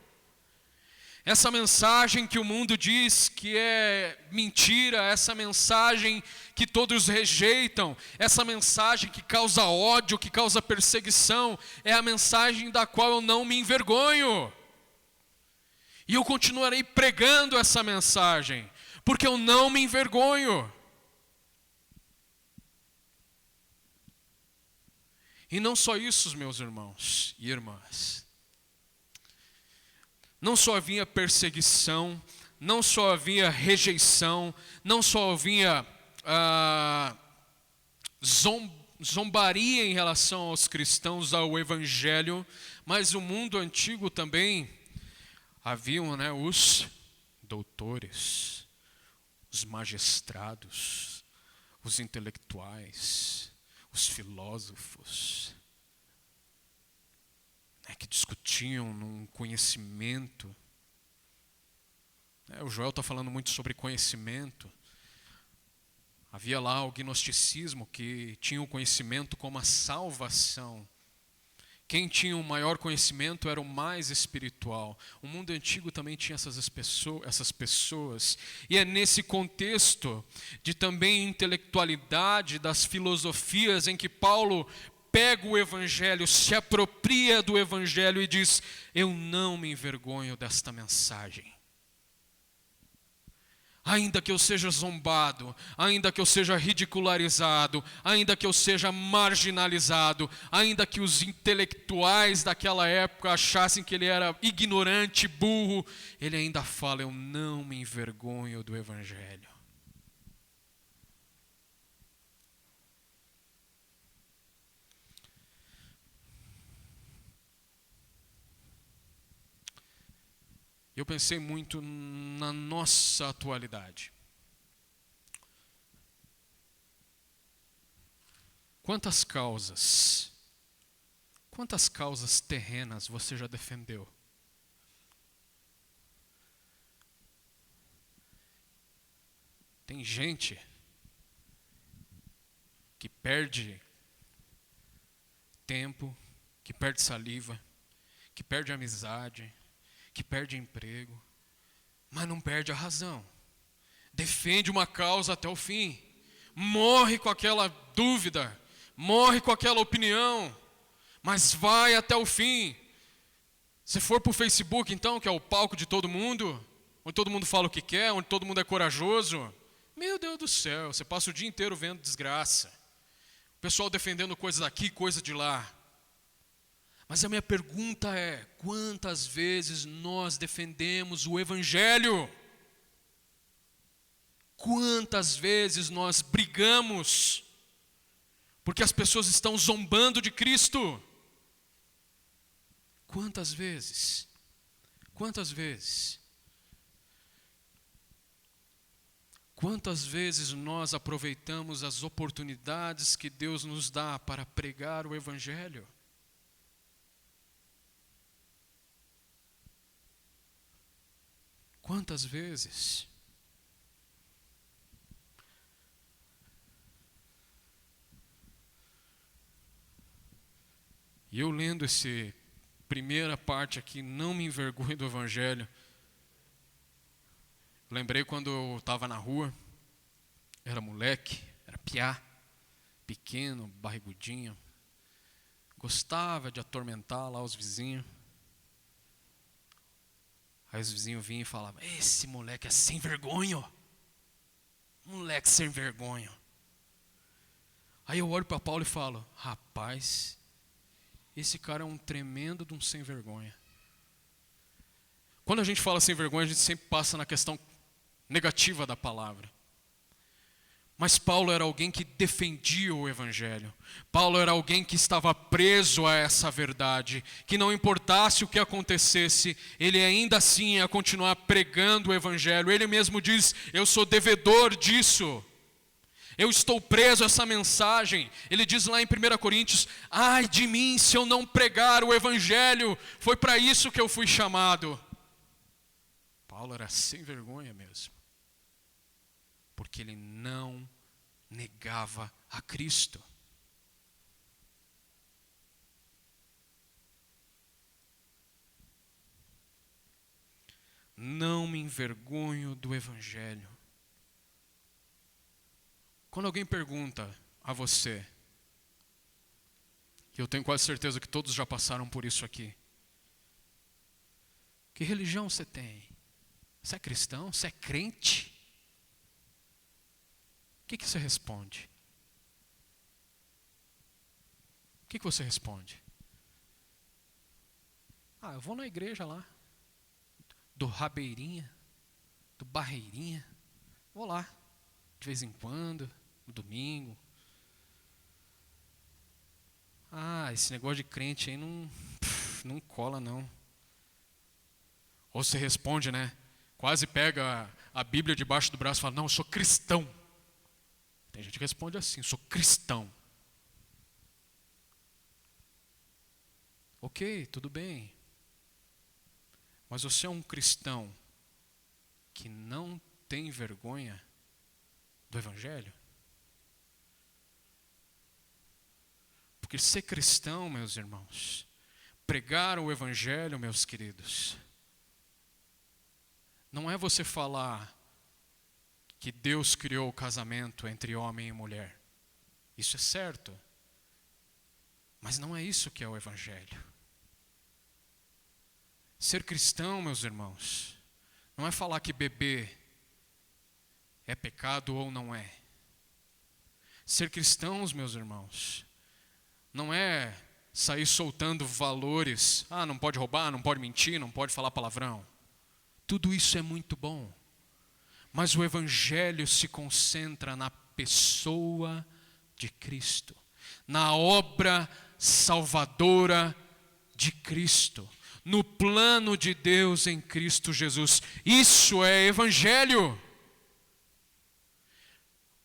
Essa mensagem que o mundo diz que é mentira, essa mensagem que todos rejeitam, essa mensagem que causa ódio, que causa perseguição, é a mensagem da qual eu não me envergonho. E eu continuarei pregando essa mensagem, porque eu não me envergonho. E não só isso, meus irmãos e irmãs. Não só havia perseguição, não só havia rejeição, não só havia zombaria em relação aos cristãos, ao evangelho, mas o mundo antigo também haviam, os doutores, os magistrados, os intelectuais, os filósofos, que discutiam num conhecimento. O Joel está falando muito sobre conhecimento. Havia lá o gnosticismo, que tinha o conhecimento como a salvação. Quem tinha o maior conhecimento era o mais espiritual. O mundo antigo também tinha essas pessoas. E é nesse contexto de também intelectualidade, das filosofias, em que Paulo pega o evangelho, se apropria do evangelho e diz: eu não me envergonho desta mensagem. Ainda que eu seja zombado, ainda que eu seja ridicularizado, ainda que eu seja marginalizado, ainda que os intelectuais daquela época achassem que ele era ignorante, burro, ele ainda fala: eu não me envergonho do Evangelho. Eu pensei muito na nossa atualidade. Quantas causas terrenas você já defendeu? Tem gente que perde tempo, que perde saliva, que perde amizade, que perde emprego, mas não perde a razão. Defende uma causa até o fim, morre com aquela dúvida, morre com aquela opinião, mas vai até o fim. Se for para o Facebook, então, que é o palco de todo mundo, onde todo mundo fala o que quer, onde todo mundo é corajoso, meu Deus do céu, você passa o dia inteiro vendo desgraça. O pessoal defendendo coisas aqui, coisa de lá. Mas a minha pergunta é: quantas vezes nós defendemos o Evangelho? Quantas vezes nós brigamos porque as pessoas estão zombando de Cristo? Quantas vezes? Quantas vezes? Quantas vezes nós aproveitamos as oportunidades que Deus nos dá para pregar o Evangelho? Quantas vezes? E eu lendo essa primeira parte aqui, não me envergonhe do Evangelho. Lembrei quando eu estava na rua, era moleque, era piá, pequeno, barrigudinho. Gostava de atormentar lá os vizinhos. Aí os vizinhos vinham e falavam: esse moleque é sem vergonha. Moleque sem vergonha. Aí eu olho para Paulo e falo: rapaz, esse cara é um tremendo de um sem vergonha. Quando a gente fala sem vergonha, a gente sempre passa na questão negativa da palavra. Mas Paulo era alguém que defendia o Evangelho. Paulo era alguém que estava preso a essa verdade, que não importasse o que acontecesse, ele ainda assim ia continuar pregando o Evangelho. Ele mesmo diz: eu sou devedor disso. Eu estou preso a essa mensagem. Ele diz lá em 1 Coríntios: ai de mim se eu não pregar o Evangelho, foi para isso que eu fui chamado. Paulo era sem vergonha mesmo, porque ele não negava a Cristo. Não me envergonho do Evangelho. Quando alguém pergunta a você, e eu tenho quase certeza que todos já passaram por isso aqui: que religião você tem? Você é cristão? Você é crente? O que você responde? O que você responde? Eu vou na igreja lá, do Rabeirinha, do Barreirinha, vou lá, de vez em quando, no domingo. Esse negócio de crente aí não cola não. Ou você responde, né? Quase pega a Bíblia debaixo do braço e fala: não, eu sou cristão. Tem gente que responde assim: sou cristão. Ok, tudo bem. Mas você é um cristão que não tem vergonha do Evangelho? Porque ser cristão, meus irmãos, pregar o Evangelho, meus queridos, não é você falar que Deus criou o casamento entre homem e mulher. Isso é certo. Mas não é isso que é o Evangelho. Ser cristão, meus irmãos, não é falar que beber é pecado ou não é. Ser cristãos, meus irmãos, não é sair soltando valores. Não pode roubar, não pode mentir, não pode falar palavrão. Tudo isso é muito bom. Mas o Evangelho se concentra na pessoa de Cristo, na obra salvadora de Cristo, no plano de Deus em Cristo Jesus. Isso é Evangelho.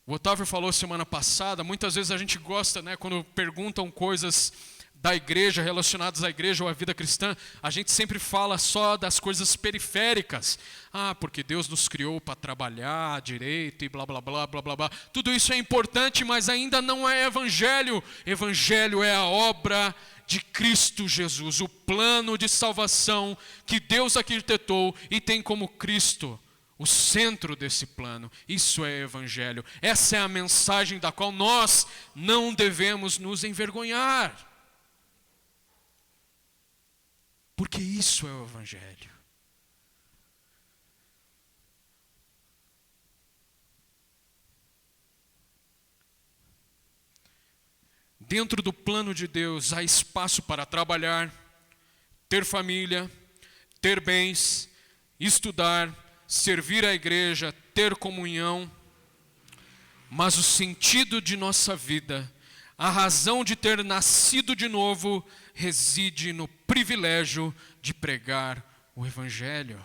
O Otávio falou semana passada, muitas vezes a gente gosta, quando perguntam coisas da igreja, relacionadas à igreja ou à vida cristã, a gente sempre fala só das coisas periféricas. Porque Deus nos criou para trabalhar direito e blá, blá, blá, blá, blá, blá. Tudo isso é importante, mas ainda não é evangelho. Evangelho é a obra de Cristo Jesus, o plano de salvação que Deus arquitetou e tem como Cristo o centro desse plano. Isso é evangelho. Essa é a mensagem da qual nós não devemos nos envergonhar. Porque isso é o evangelho. Dentro do plano de Deus há espaço para trabalhar, ter família, ter bens, estudar, servir à igreja, ter comunhão. Mas o sentido de nossa vida, a razão de ter nascido de novo, reside no privilégio de pregar o Evangelho.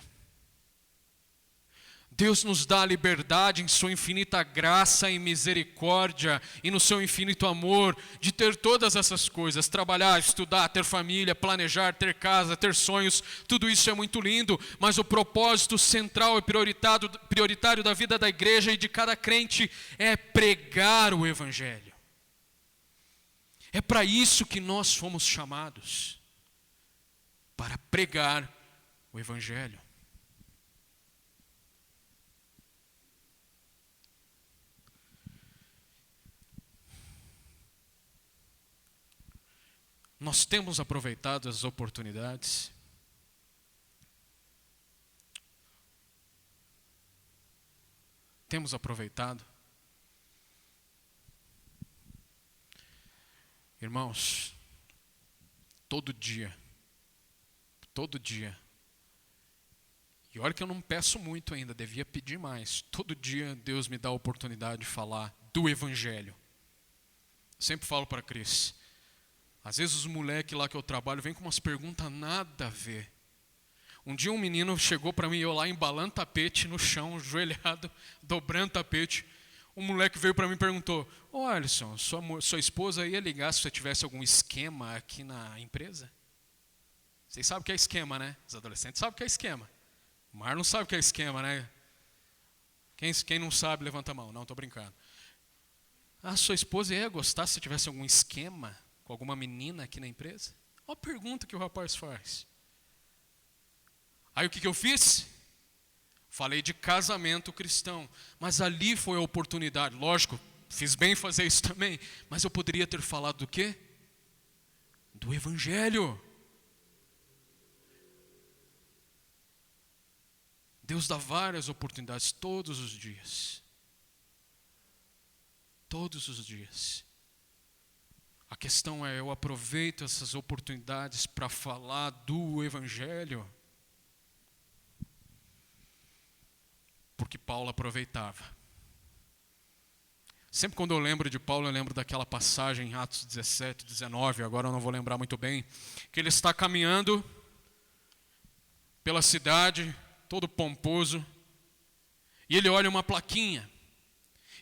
Deus nos dá a liberdade em sua infinita graça e misericórdia e no seu infinito amor de ter todas essas coisas, trabalhar, estudar, ter família, planejar, ter casa, ter sonhos, tudo isso é muito lindo, mas o propósito central e prioritário da vida da igreja e de cada crente é pregar o Evangelho. É para isso que nós fomos chamados, para pregar o Evangelho. Nós temos aproveitado as oportunidades. Temos aproveitado. Irmãos, todo dia, e olha que eu não peço muito ainda, devia pedir mais. Todo dia Deus me dá a oportunidade de falar do Evangelho. Sempre falo para a Cris, às vezes os moleques lá que eu trabalho vêm com umas perguntas nada a ver. Um dia um menino chegou para mim, eu lá embalando tapete no chão, ajoelhado, dobrando tapete. Um moleque veio para mim e perguntou, Alisson, sua esposa ia ligar se você tivesse algum esquema aqui na empresa? Vocês sabem o que é esquema, né? Os adolescentes sabem o que é esquema. O Marlon sabe o que é esquema, né? Quem não sabe, levanta a mão. Não, estou brincando. Sua esposa ia gostar se tivesse algum esquema com alguma menina aqui na empresa? Olha a pergunta que o rapaz faz. Aí o que eu fiz? Falei de casamento cristão, mas ali foi a oportunidade. Lógico, fiz bem fazer isso também, mas eu poderia ter falado do quê? Do Evangelho. Deus dá várias oportunidades todos os dias. Todos os dias. A questão é, eu aproveito essas oportunidades para falar do Evangelho? Porque Paulo aproveitava. Sempre quando eu lembro de Paulo, eu lembro daquela passagem em Atos 17, 19, agora eu não vou lembrar muito bem, que ele está caminhando pela cidade, todo pomposo, e ele olha uma plaquinha,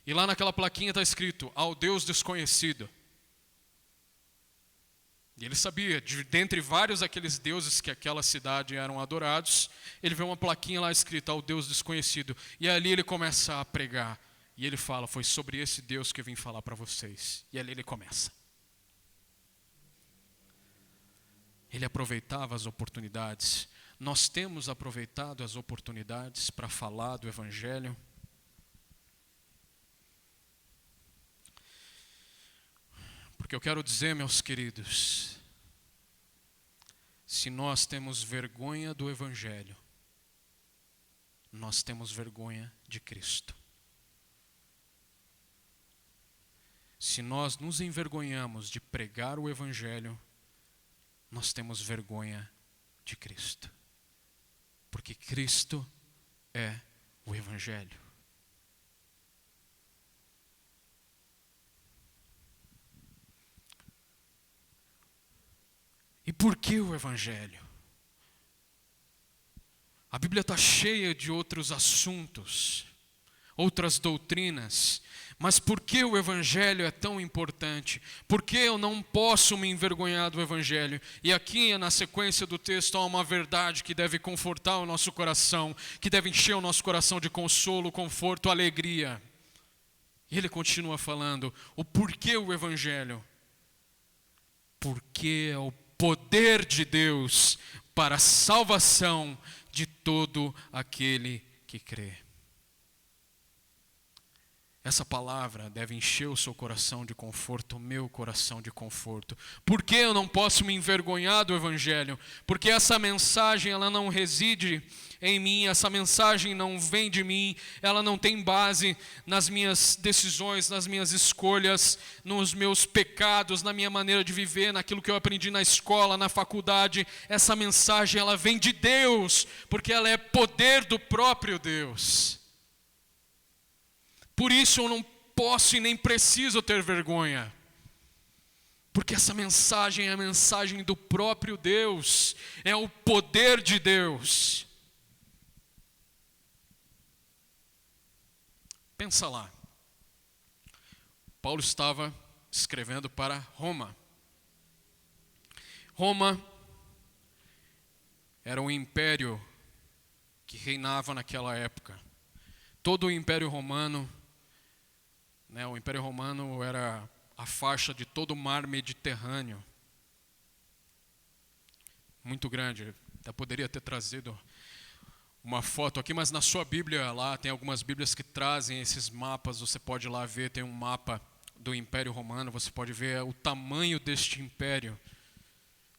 e lá naquela plaquinha está escrito, ao Deus desconhecido. E ele sabia, dentre vários aqueles deuses que aquela cidade eram adorados, ele vê uma plaquinha lá escrita, ao Deus desconhecido. E ali ele começa a pregar. E ele fala, foi sobre esse Deus que eu vim falar para vocês. E ali ele começa. Ele aproveitava as oportunidades. Nós temos aproveitado as oportunidades para falar do Evangelho. Porque eu quero dizer, meus queridos, se nós temos vergonha do Evangelho, nós temos vergonha de Cristo. se nós nos envergonhamos de pregar o Evangelho, nós temos vergonha de Cristo. Porque Cristo é o Evangelho. E por que o Evangelho? A Bíblia está cheia de outros assuntos, outras doutrinas, mas por que o Evangelho é tão importante? Por que eu não posso me envergonhar do Evangelho? E aqui, na sequência do texto, há uma verdade que deve confortar o nosso coração, que deve encher o nosso coração de consolo, conforto, alegria. E ele continua falando, o porquê o Evangelho? Porque é o poder de Deus para a salvação de todo aquele que crê. Essa palavra deve encher o seu coração de conforto, o meu coração de conforto. Por que eu não posso me envergonhar do Evangelho? Porque essa mensagem, ela não reside em mim, essa mensagem não vem de mim, ela não tem base nas minhas decisões, nas minhas escolhas, nos meus pecados, na minha maneira de viver, naquilo que eu aprendi na escola, na faculdade. Essa mensagem, ela vem de Deus, porque ela é poder do próprio Deus. Por isso eu não posso e nem preciso ter vergonha. Porque essa mensagem é a mensagem do próprio Deus, é o poder de Deus. Pensa lá. Paulo estava escrevendo para Roma. Roma era um império que reinava naquela época. Todo o Império Romano, o Império Romano era a faixa de todo o mar Mediterrâneo. Muito grande. Até poderia ter trazido uma foto aqui, mas na sua Bíblia lá, tem algumas Bíblias que trazem esses mapas, você pode ir lá ver, tem um mapa do Império Romano, você pode ver o tamanho deste império.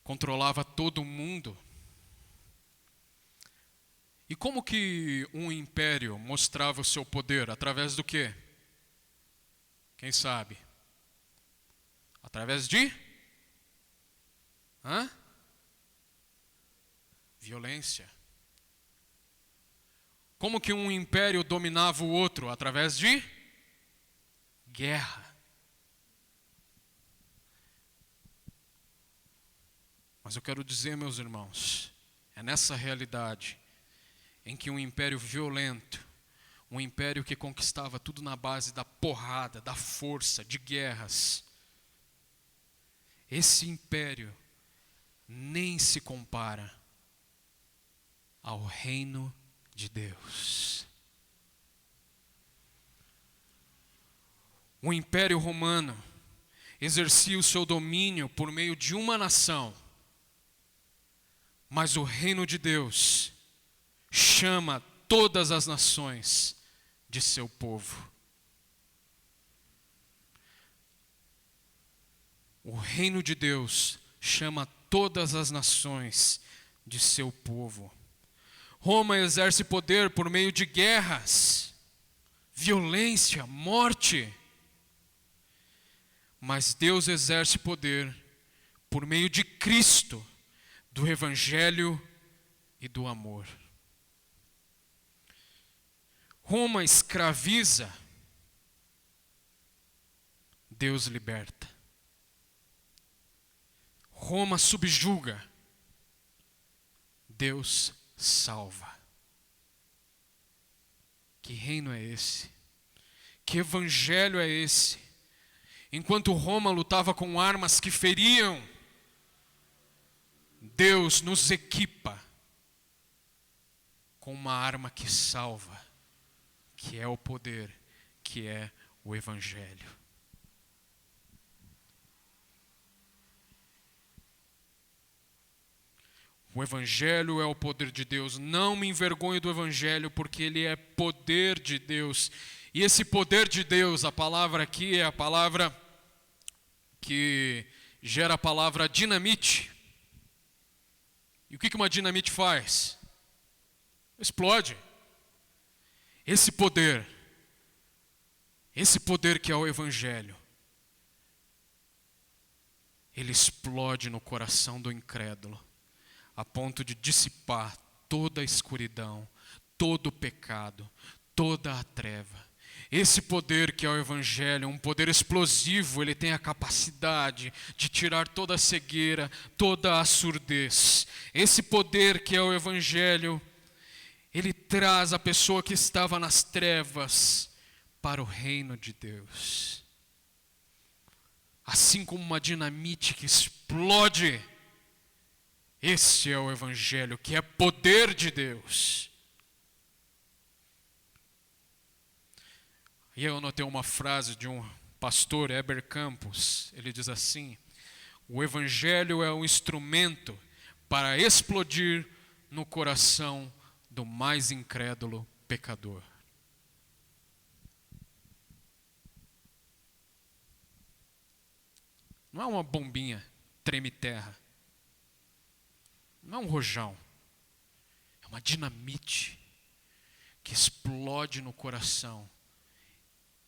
Controlava todo o mundo. E como que um império mostrava o seu poder? Através do quê? Quem sabe? Através de? Violência. Como que um império dominava o outro? Através de? Guerra. Mas eu quero dizer, meus irmãos, é nessa realidade em que um império violento, um império que conquistava tudo na base da porrada, da força, de guerras, esse império nem se compara ao reino de Deus. O Império Romano exercia o seu domínio por meio de uma nação, mas o reino de Deus chama todas as nações de seu povo. O reino de Deus chama todas as nações de seu povo. Roma exerce poder por meio de guerras, violência, morte. Mas Deus exerce poder por meio de Cristo, do Evangelho e do amor. Roma escraviza, Deus liberta. Roma subjuga, Deus salva. Que reino é esse? Que evangelho é esse? Enquanto Roma lutava com armas que feriam, Deus nos equipa com uma arma que salva, que é o poder, que é o Evangelho. O Evangelho é o poder de Deus. Não me envergonhe do Evangelho, porque ele é poder de Deus. E esse poder de Deus, a palavra aqui é a palavra que gera a palavra dinamite. E o que uma dinamite faz? Explode. Esse poder que é o Evangelho, ele explode no coração do incrédulo, a ponto de dissipar toda a escuridão, todo o pecado, toda a treva. Esse poder que é o Evangelho, um poder explosivo, ele tem a capacidade de tirar toda a cegueira, toda a surdez. Esse poder que é o Evangelho, ele traz a pessoa que estava nas trevas para o reino de Deus. Assim como uma dinamite que explode, esse é o Evangelho, que é poder de Deus. E eu notei uma frase de um pastor, Heber Campos. Ele diz assim: o Evangelho é um instrumento para explodir no coração do mais incrédulo pecador. Não é uma bombinha treme-terra. Não é um rojão. É uma dinamite que explode no coração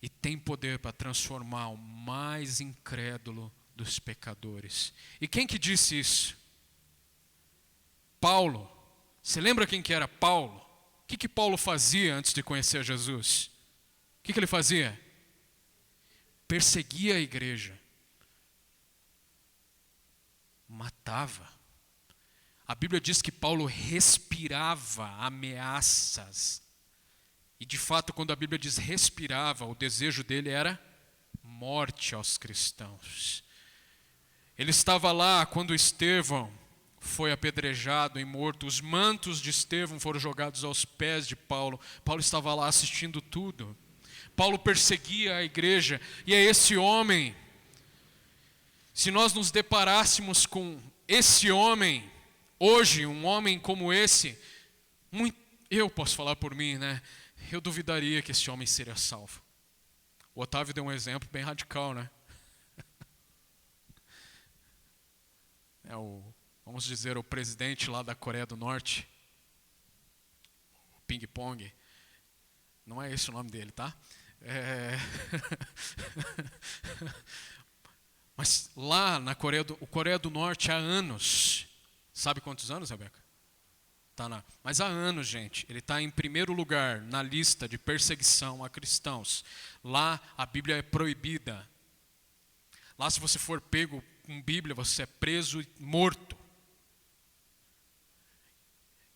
e tem poder para transformar o mais incrédulo dos pecadores. E quem que disse isso? Paulo. Você lembra quem que era Paulo? O que Paulo fazia antes de conhecer Jesus? O que ele fazia? Perseguia a igreja. Matava. A Bíblia diz que Paulo respirava ameaças. E de fato, quando a Bíblia diz respirava, o desejo dele era morte aos cristãos. Ele estava lá quando Estevão foi apedrejado e morto. Os mantos de Estevão foram jogados aos pés de Paulo. Paulo estava lá assistindo tudo. Paulo perseguia a igreja. E é esse homem, se nós nos deparássemos com esse homem, hoje, um homem como esse, eu posso falar por mim, né? Eu duvidaria que esse homem seria salvo. O Otávio deu um exemplo bem radical, né? Vamos dizer, o presidente lá da Coreia do Norte, o Ping Pong, não é esse o nome dele, tá? Mas lá na Coreia do Norte há anos, sabe quantos anos, Rebeca? Mas há anos, gente, ele está em primeiro lugar na lista de perseguição a cristãos. Lá a Bíblia é proibida. Lá, se você for pego com Bíblia, você é preso e morto.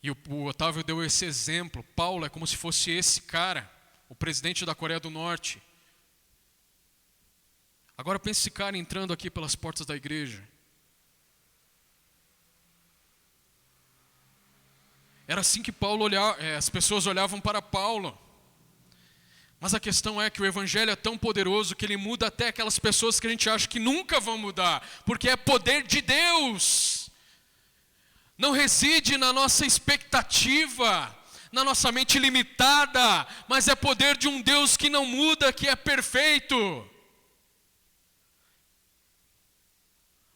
E o Otávio deu esse exemplo. Paulo é como se fosse esse cara, o presidente da Coreia do Norte. Agora pense esse cara entrando aqui pelas portas da igreja. Era assim que Paulo as pessoas olhavam para Paulo. Mas a questão é que o Evangelho é tão poderoso que ele muda até aquelas pessoas que a gente acha que nunca vão mudar, porque é poder de Deus. Não reside na nossa expectativa, na nossa mente limitada, mas é poder de um Deus que não muda, que é perfeito.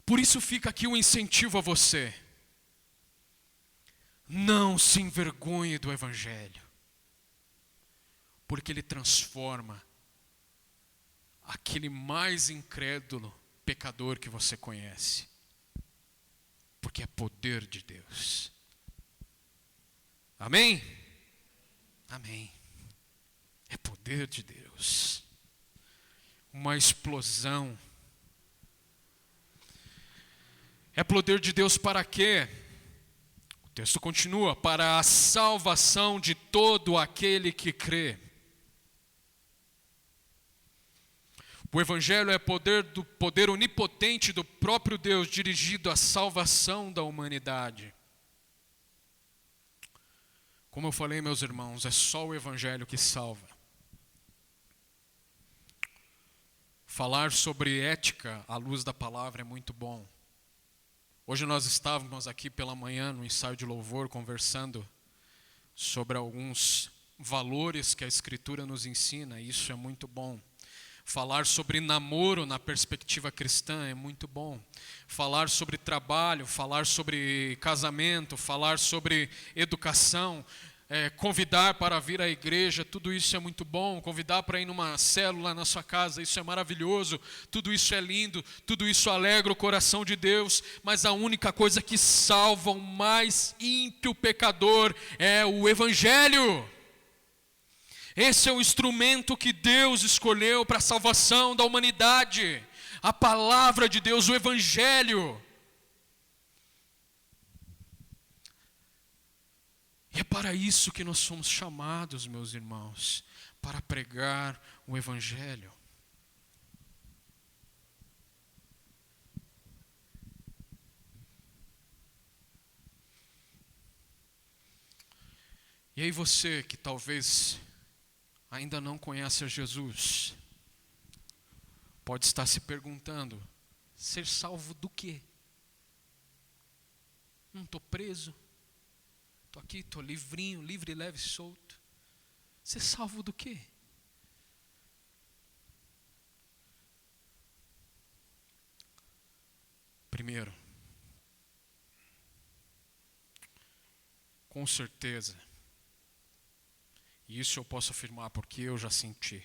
Por isso fica aqui um incentivo a você. Não se envergonhe do Evangelho, porque ele transforma aquele mais incrédulo pecador que você conhece, porque é poder de Deus. Amém? Amém. É poder de Deus. Uma explosão. É poder de Deus para quê? O texto continua: para a salvação de todo aquele que crê. O Evangelho é poder onipotente do próprio Deus dirigido à salvação da humanidade. Como eu falei, meus irmãos, é só o Evangelho que salva. Falar sobre ética à luz da palavra é muito bom. Hoje nós estávamos aqui pela manhã no ensaio de louvor conversando sobre alguns valores que a Escritura nos ensina, e isso é muito bom. Falar sobre namoro na perspectiva cristã é muito bom. Falar sobre trabalho, falar sobre casamento, falar sobre educação, convidar para vir à igreja, tudo isso é muito bom. Convidar para ir numa célula na sua casa, isso é maravilhoso. Tudo isso é lindo, tudo isso alegra o coração de Deus. Mas a única coisa que salva o mais ímpio pecador é o Evangelho. Esse é o instrumento que Deus escolheu para a salvação da humanidade. A palavra de Deus, o Evangelho. E é para isso que nós somos chamados, meus irmãos, para pregar o Evangelho. E aí você que talvez ainda não conhece a Jesus, pode estar se perguntando, ser salvo do quê? Não estou preso. Estou aqui, estou livrinho, livre, leve, solto. Ser salvo do quê? Primeiro, com certeza, e isso eu posso afirmar porque eu já senti.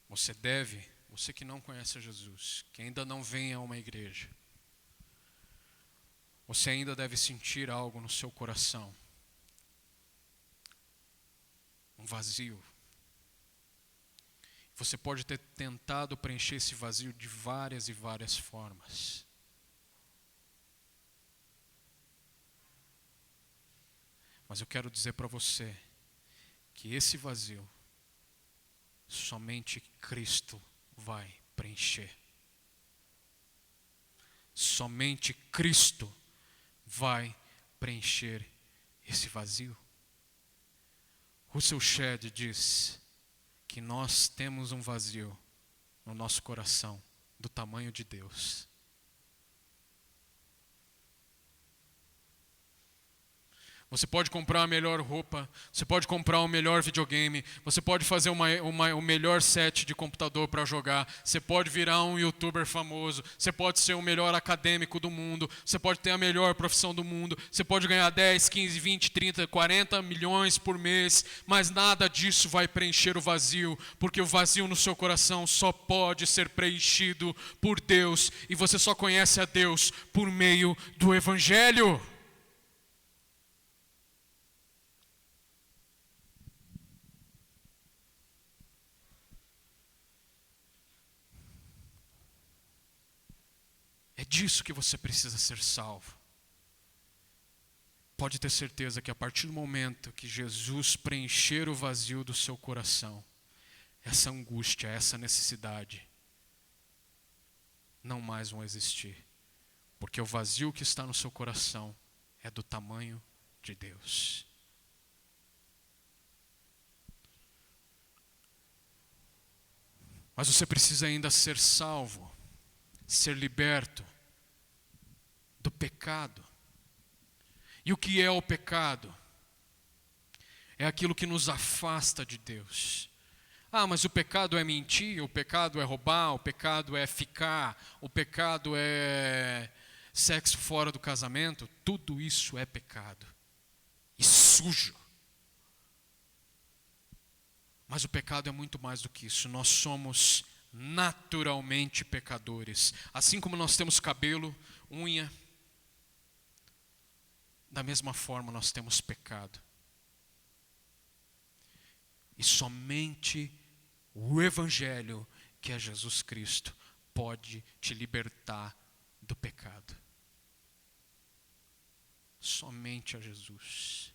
Você que não conhece a Jesus, que ainda não vem a uma igreja, você ainda deve sentir algo no seu coração. Um vazio. Você pode ter tentado preencher esse vazio de várias e várias formas. Mas eu quero dizer para você que esse vazio somente Cristo vai preencher. Somente Cristo vai preencher esse vazio. Russell Shedd diz que nós temos um vazio no nosso coração do tamanho de Deus. Você pode comprar a melhor roupa, você pode comprar o melhor videogame, você pode fazer o melhor set de computador para jogar, você pode virar um youtuber famoso, você pode ser o melhor acadêmico do mundo, você pode ter a melhor profissão do mundo, você pode ganhar 10, 15, 20, 30, 40 milhões por mês, mas nada disso vai preencher o vazio, porque o vazio no seu coração só pode ser preenchido por Deus, e você só conhece a Deus por meio do Evangelho. É disso que você precisa ser salvo. Pode ter certeza que a partir do momento que Jesus preencher o vazio do seu coração, essa angústia, essa necessidade, não mais vão existir. Porque o vazio que está no seu coração é do tamanho de Deus. Mas você precisa ainda ser salvo, ser liberto do pecado. E o que é o pecado? É aquilo que nos afasta de Deus. Ah, mas o pecado é mentir, o pecado é roubar, o pecado é ficar, o pecado é sexo fora do casamento. Tudo isso é pecado. E sujo. Mas o pecado é muito mais do que isso. Nós somos naturalmente pecadores. Assim como nós temos cabelo, unha, da mesma forma nós temos pecado. E somente o Evangelho, que é Jesus Cristo, pode te libertar do pecado. Somente a Jesus.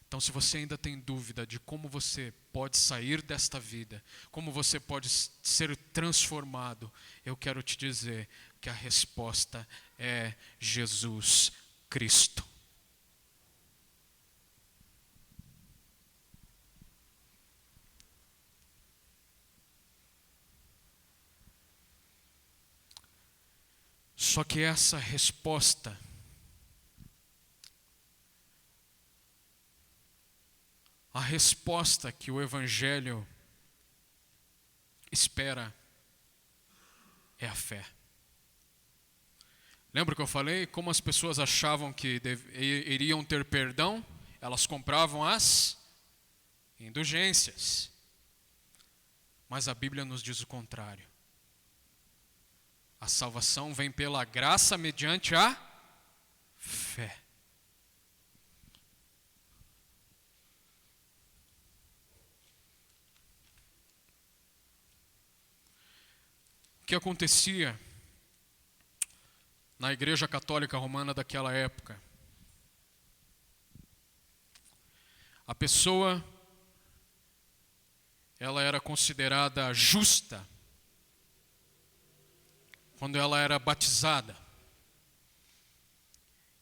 Então, se você ainda tem dúvida de como você pode sair desta vida, como você pode ser transformado, eu quero te dizer que a resposta é Jesus Cristo. Só que essa resposta a resposta que o Evangelho espera é a fé. Lembra que eu falei? Como as pessoas achavam que iriam ter perdão, elas compravam as indulgências. Mas a Bíblia nos diz o contrário. A salvação vem pela graça mediante a fé. O que acontecia na Igreja Católica Romana daquela época? A pessoa, ela era considerada justa quando ela era batizada.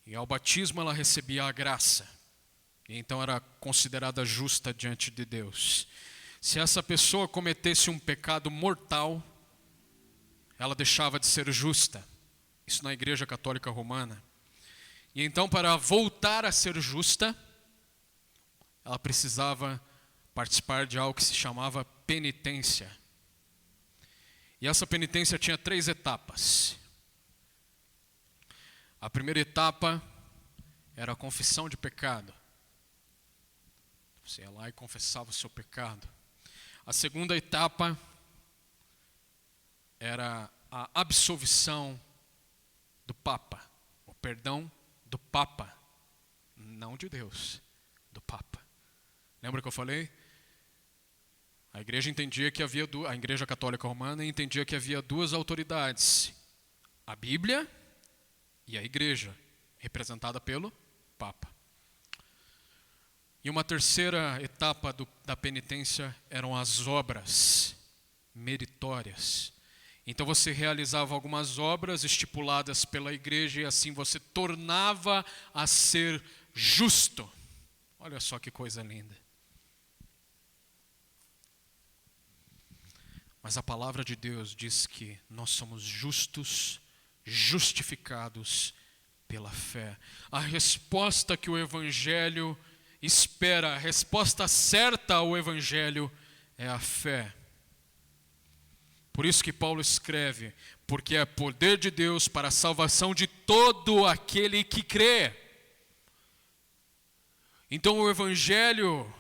E ao batismo ela recebia a graça. E então era considerada justa diante de Deus. Se essa pessoa cometesse um pecado mortal, ela deixava de ser justa. Isso na Igreja Católica Romana. E então, para voltar a ser justa, ela precisava participar de algo que se chamava penitência. E essa penitência tinha 3 etapas. A primeira etapa era a confissão de pecado. Você ia lá e confessava o seu pecado. A segunda etapa era a absolvição do Papa, o perdão do Papa, não de Deus, do Papa. Lembra que eu falei? A igreja entendia que havia a Igreja Católica Romana entendia que havia 2 autoridades: a Bíblia e a Igreja, representada pelo Papa. E uma terceira etapa da penitência eram as obras meritórias. Então você realizava algumas obras estipuladas pela igreja e assim você tornava a ser justo. Olha só que coisa linda. Mas a palavra de Deus diz que nós somos justos, justificados pela fé. A resposta que o Evangelho espera, a resposta certa ao Evangelho é a fé. Por isso que Paulo escreve, porque é poder de Deus para a salvação de todo aquele que crê. Então o Evangelho,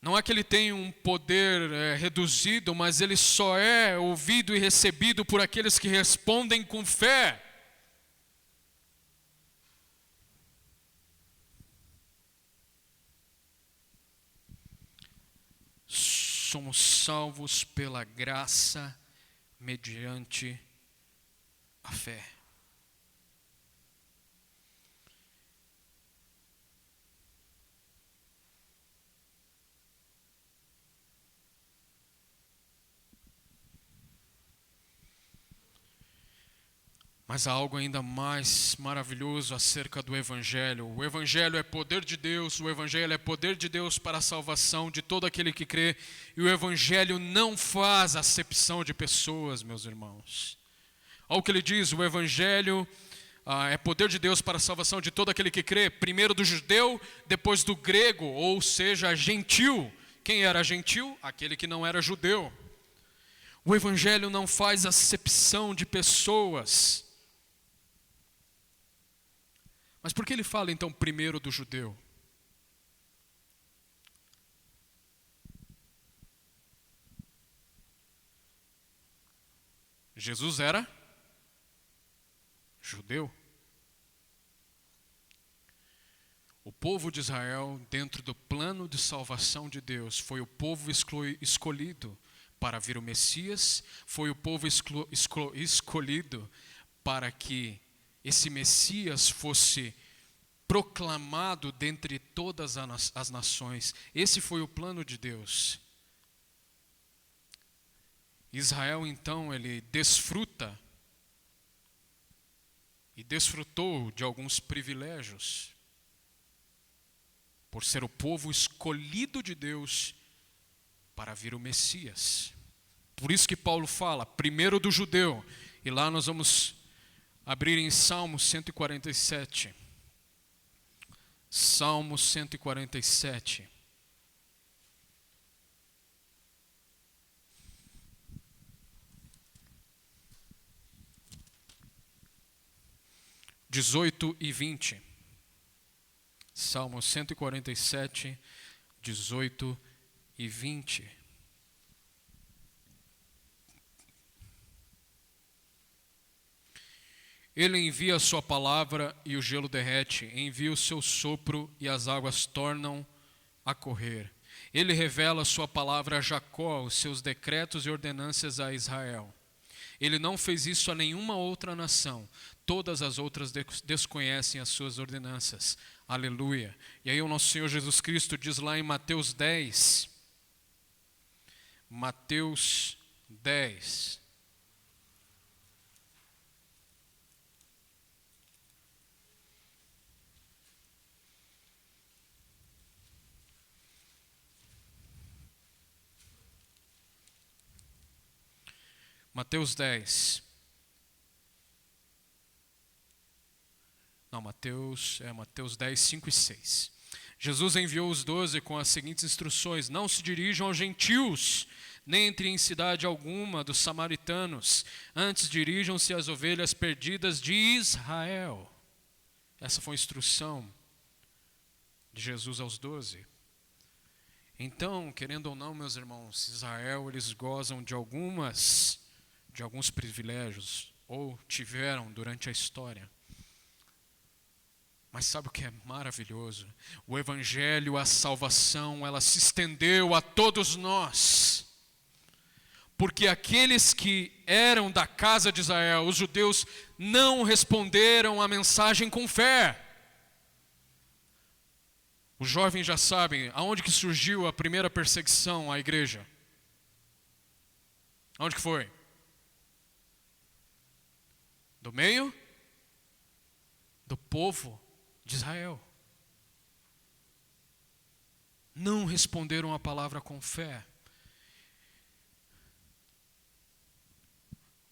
não é que ele tem um poder reduzido, mas ele só é ouvido e recebido por aqueles que respondem com fé. Somos salvos pela graça mediante a fé. Mas há algo ainda mais maravilhoso acerca do Evangelho. O Evangelho é poder de Deus, o Evangelho é poder de Deus para a salvação de todo aquele que crê. E o Evangelho não faz acepção de pessoas, meus irmãos. Olha o que ele diz, o Evangelho é poder de Deus para a salvação de todo aquele que crê. Primeiro do judeu, depois do grego, ou seja, gentil. Quem era gentil? Aquele que não era judeu. O Evangelho não faz acepção de pessoas. Mas por que ele fala então primeiro do judeu? Jesus era judeu. O povo de Israel, dentro do plano de salvação de Deus, foi o povo escolhido para vir o Messias, foi o povo escolhido para que esse Messias fosse proclamado dentre todas as nações. Esse foi o plano de Deus. Israel, então, ele desfruta e desfrutou de alguns privilégios por ser o povo escolhido de Deus para vir o Messias. Por isso que Paulo fala, primeiro do judeu, e lá nós vamos abrir em Salmo 147. Salmo 147. 18 e 20. Salmo 147, 18 e 20. Ele envia a sua palavra e o gelo derrete, envia o seu sopro e as águas tornam a correr. Ele revela a sua palavra a Jacó, os seus decretos e ordenanças a Israel. Ele não fez isso a nenhuma outra nação. Todas as outras desconhecem as suas ordenanças. Aleluia. E aí o nosso Senhor Jesus Cristo diz lá em Mateus 10. Mateus 10. Mateus 10. Não, Mateus 10, 5 e 6. Jesus enviou os 12 com as seguintes instruções: não se dirijam aos gentios, nem entrem em cidade alguma dos samaritanos. Antes dirijam-se às ovelhas perdidas de Israel. Essa foi a instrução de Jesus aos 12. Então, querendo ou não, meus irmãos, Israel, eles gozam de alguns privilégios, ou tiveram durante a história. Mas sabe o que é maravilhoso? O evangelho, a salvação, ela se estendeu a todos nós. Porque aqueles que eram da casa de Israel, os judeus, não responderam à mensagem com fé. Os jovens já sabem aonde que surgiu a primeira perseguição à igreja. Aonde que foi? Do meio do povo de Israel. Não responderam a palavra com fé.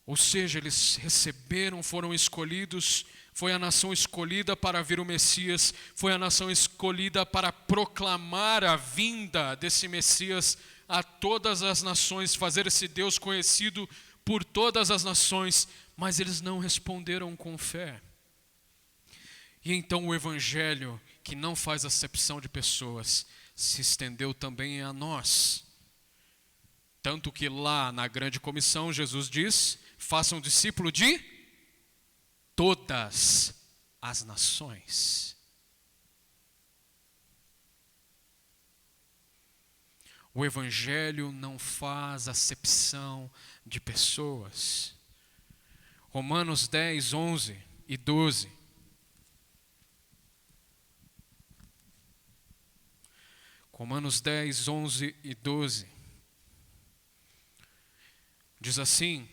Ou seja, eles receberam, foram escolhidos, foi a nação escolhida para vir o Messias, foi a nação escolhida para proclamar a vinda desse Messias a todas as nações, fazer esse Deus conhecido por todas as nações, mas eles não responderam com fé. E então o evangelho, que não faz acepção de pessoas, se estendeu também a nós. Tanto que lá na grande comissão Jesus diz: façam discípulo de todas as nações. O evangelho não faz acepção de pessoas. Romanos 10, 11 e 12. Romanos 10, 11 e 12. Diz assim: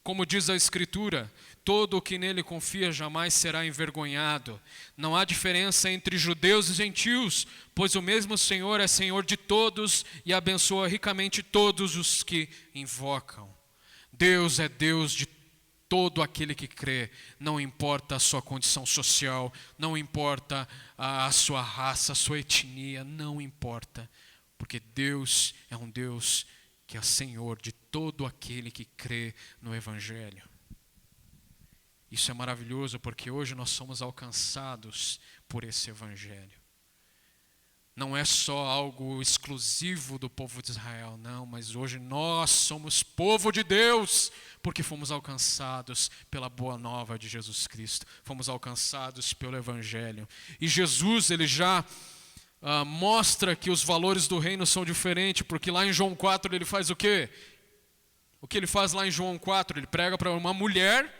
como diz a Escritura, todo o que nele confia jamais será envergonhado. Não há diferença entre judeus e gentios, pois o mesmo Senhor é Senhor de todos e abençoa ricamente todos os que invocam. Deus é Deus de todo aquele que crê, não importa a sua condição social, não importa a sua raça, a sua etnia, não importa, porque Deus é um Deus que é Senhor de todo aquele que crê no Evangelho. Isso é maravilhoso porque hoje nós somos alcançados por esse Evangelho. Não é só algo exclusivo do povo de Israel, não, mas hoje nós somos povo de Deus, porque fomos alcançados pela boa nova de Jesus Cristo, fomos alcançados pelo Evangelho. E Jesus, ele já mostra que os valores do reino são diferentes, porque lá em João 4 ele faz o quê? O que ele faz lá em João 4? Ele prega para uma mulher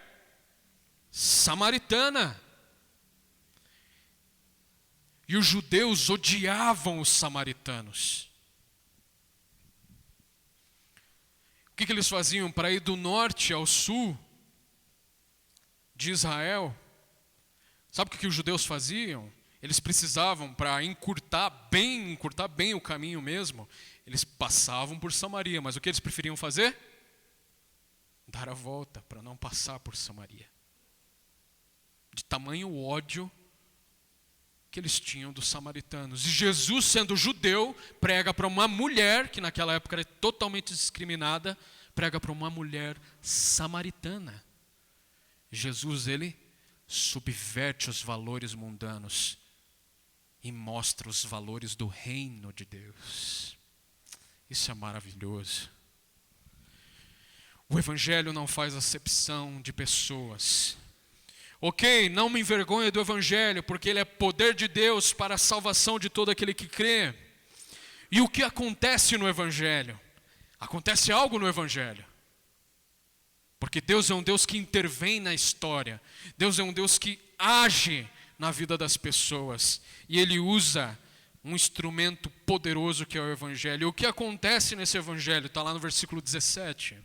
samaritana. E os judeus odiavam os samaritanos. O que eles faziam para ir do norte ao sul de Israel? Sabe o que os judeus faziam? Eles precisavam, para encurtar bem o caminho mesmo, eles passavam por Samaria. Mas o que eles preferiam fazer? Dar a volta, para não passar por Samaria. De tamanho ódio que eles tinham dos samaritanos. E Jesus, sendo judeu, prega para uma mulher, que naquela época era totalmente discriminada, prega para uma mulher samaritana. Jesus, ele subverte os valores mundanos e mostra os valores do reino de Deus. Isso é maravilhoso. O Evangelho não faz acepção de pessoas. Ok, não me envergonhe do Evangelho, porque ele é poder de Deus para a salvação de todo aquele que crê. E o que acontece no Evangelho? Acontece algo no Evangelho. Porque Deus é um Deus que intervém na história. Deus é um Deus que age na vida das pessoas. E Ele usa um instrumento poderoso que é o Evangelho. E o que acontece nesse Evangelho? Está lá no versículo 17.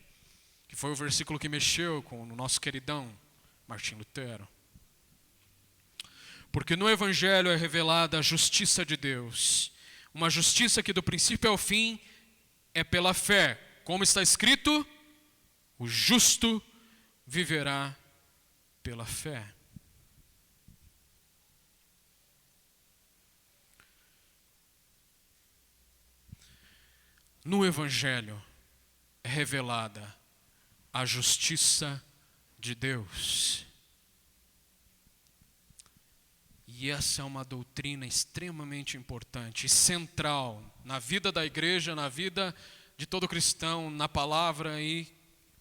Que foi o versículo que mexeu com o nosso queridão Martim Lutero. Porque no Evangelho é revelada a justiça de Deus. Uma justiça que do princípio ao fim é pela fé. Como está escrito, o justo viverá pela fé. No Evangelho é revelada a justiça de Deus. E essa é uma doutrina extremamente importante e central na vida da igreja, na vida de todo cristão, na palavra e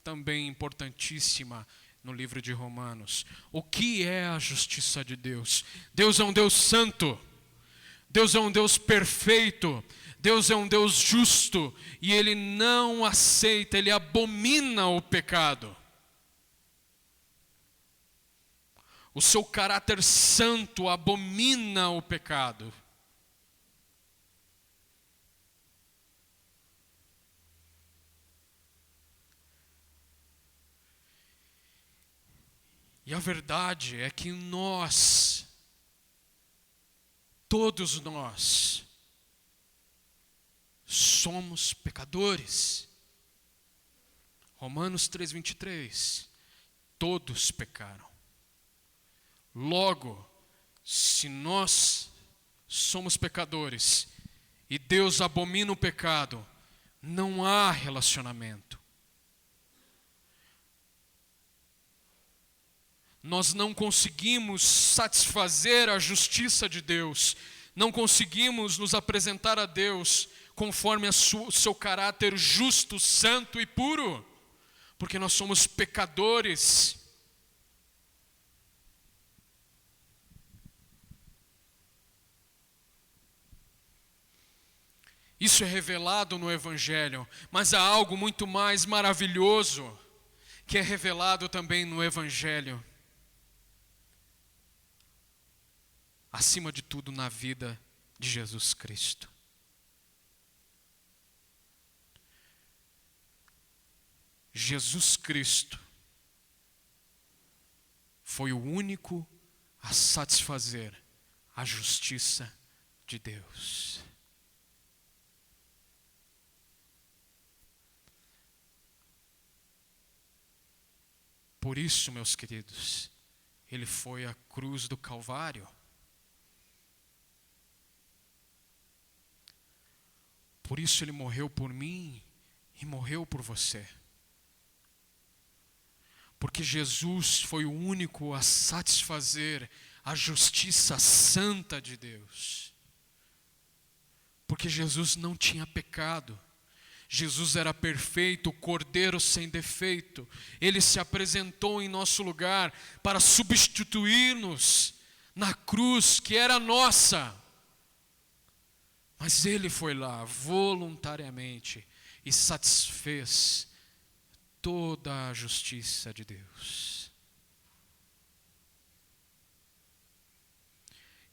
também importantíssima no livro de Romanos. O que é a justiça de Deus? Deus é um Deus santo, Deus é um Deus perfeito, Deus é um Deus justo e Ele não aceita, Ele abomina o pecado. O seu caráter santo abomina o pecado. E a verdade é que nós, todos nós, somos pecadores. Romanos 3:23, todos pecaram. Logo, se nós somos pecadores e Deus abomina o pecado, não há relacionamento. Nós não conseguimos satisfazer a justiça de Deus, não conseguimos nos apresentar a Deus conforme o seu caráter justo, santo e puro, porque nós somos pecadores. Isso é revelado no Evangelho, mas há algo muito mais maravilhoso que é revelado também no Evangelho. Acima de tudo, na vida de Jesus Cristo. Jesus Cristo foi o único a satisfazer a justiça de Deus. Por isso, meus queridos, Ele foi à cruz do Calvário. Por isso Ele morreu por mim e morreu por você. Porque Jesus foi o único a satisfazer a justiça santa de Deus. Porque Jesus não tinha pecado. Jesus era perfeito, o Cordeiro sem defeito. Ele se apresentou em nosso lugar para substituir-nos na cruz que era nossa. Mas Ele foi lá voluntariamente e satisfez toda a justiça de Deus.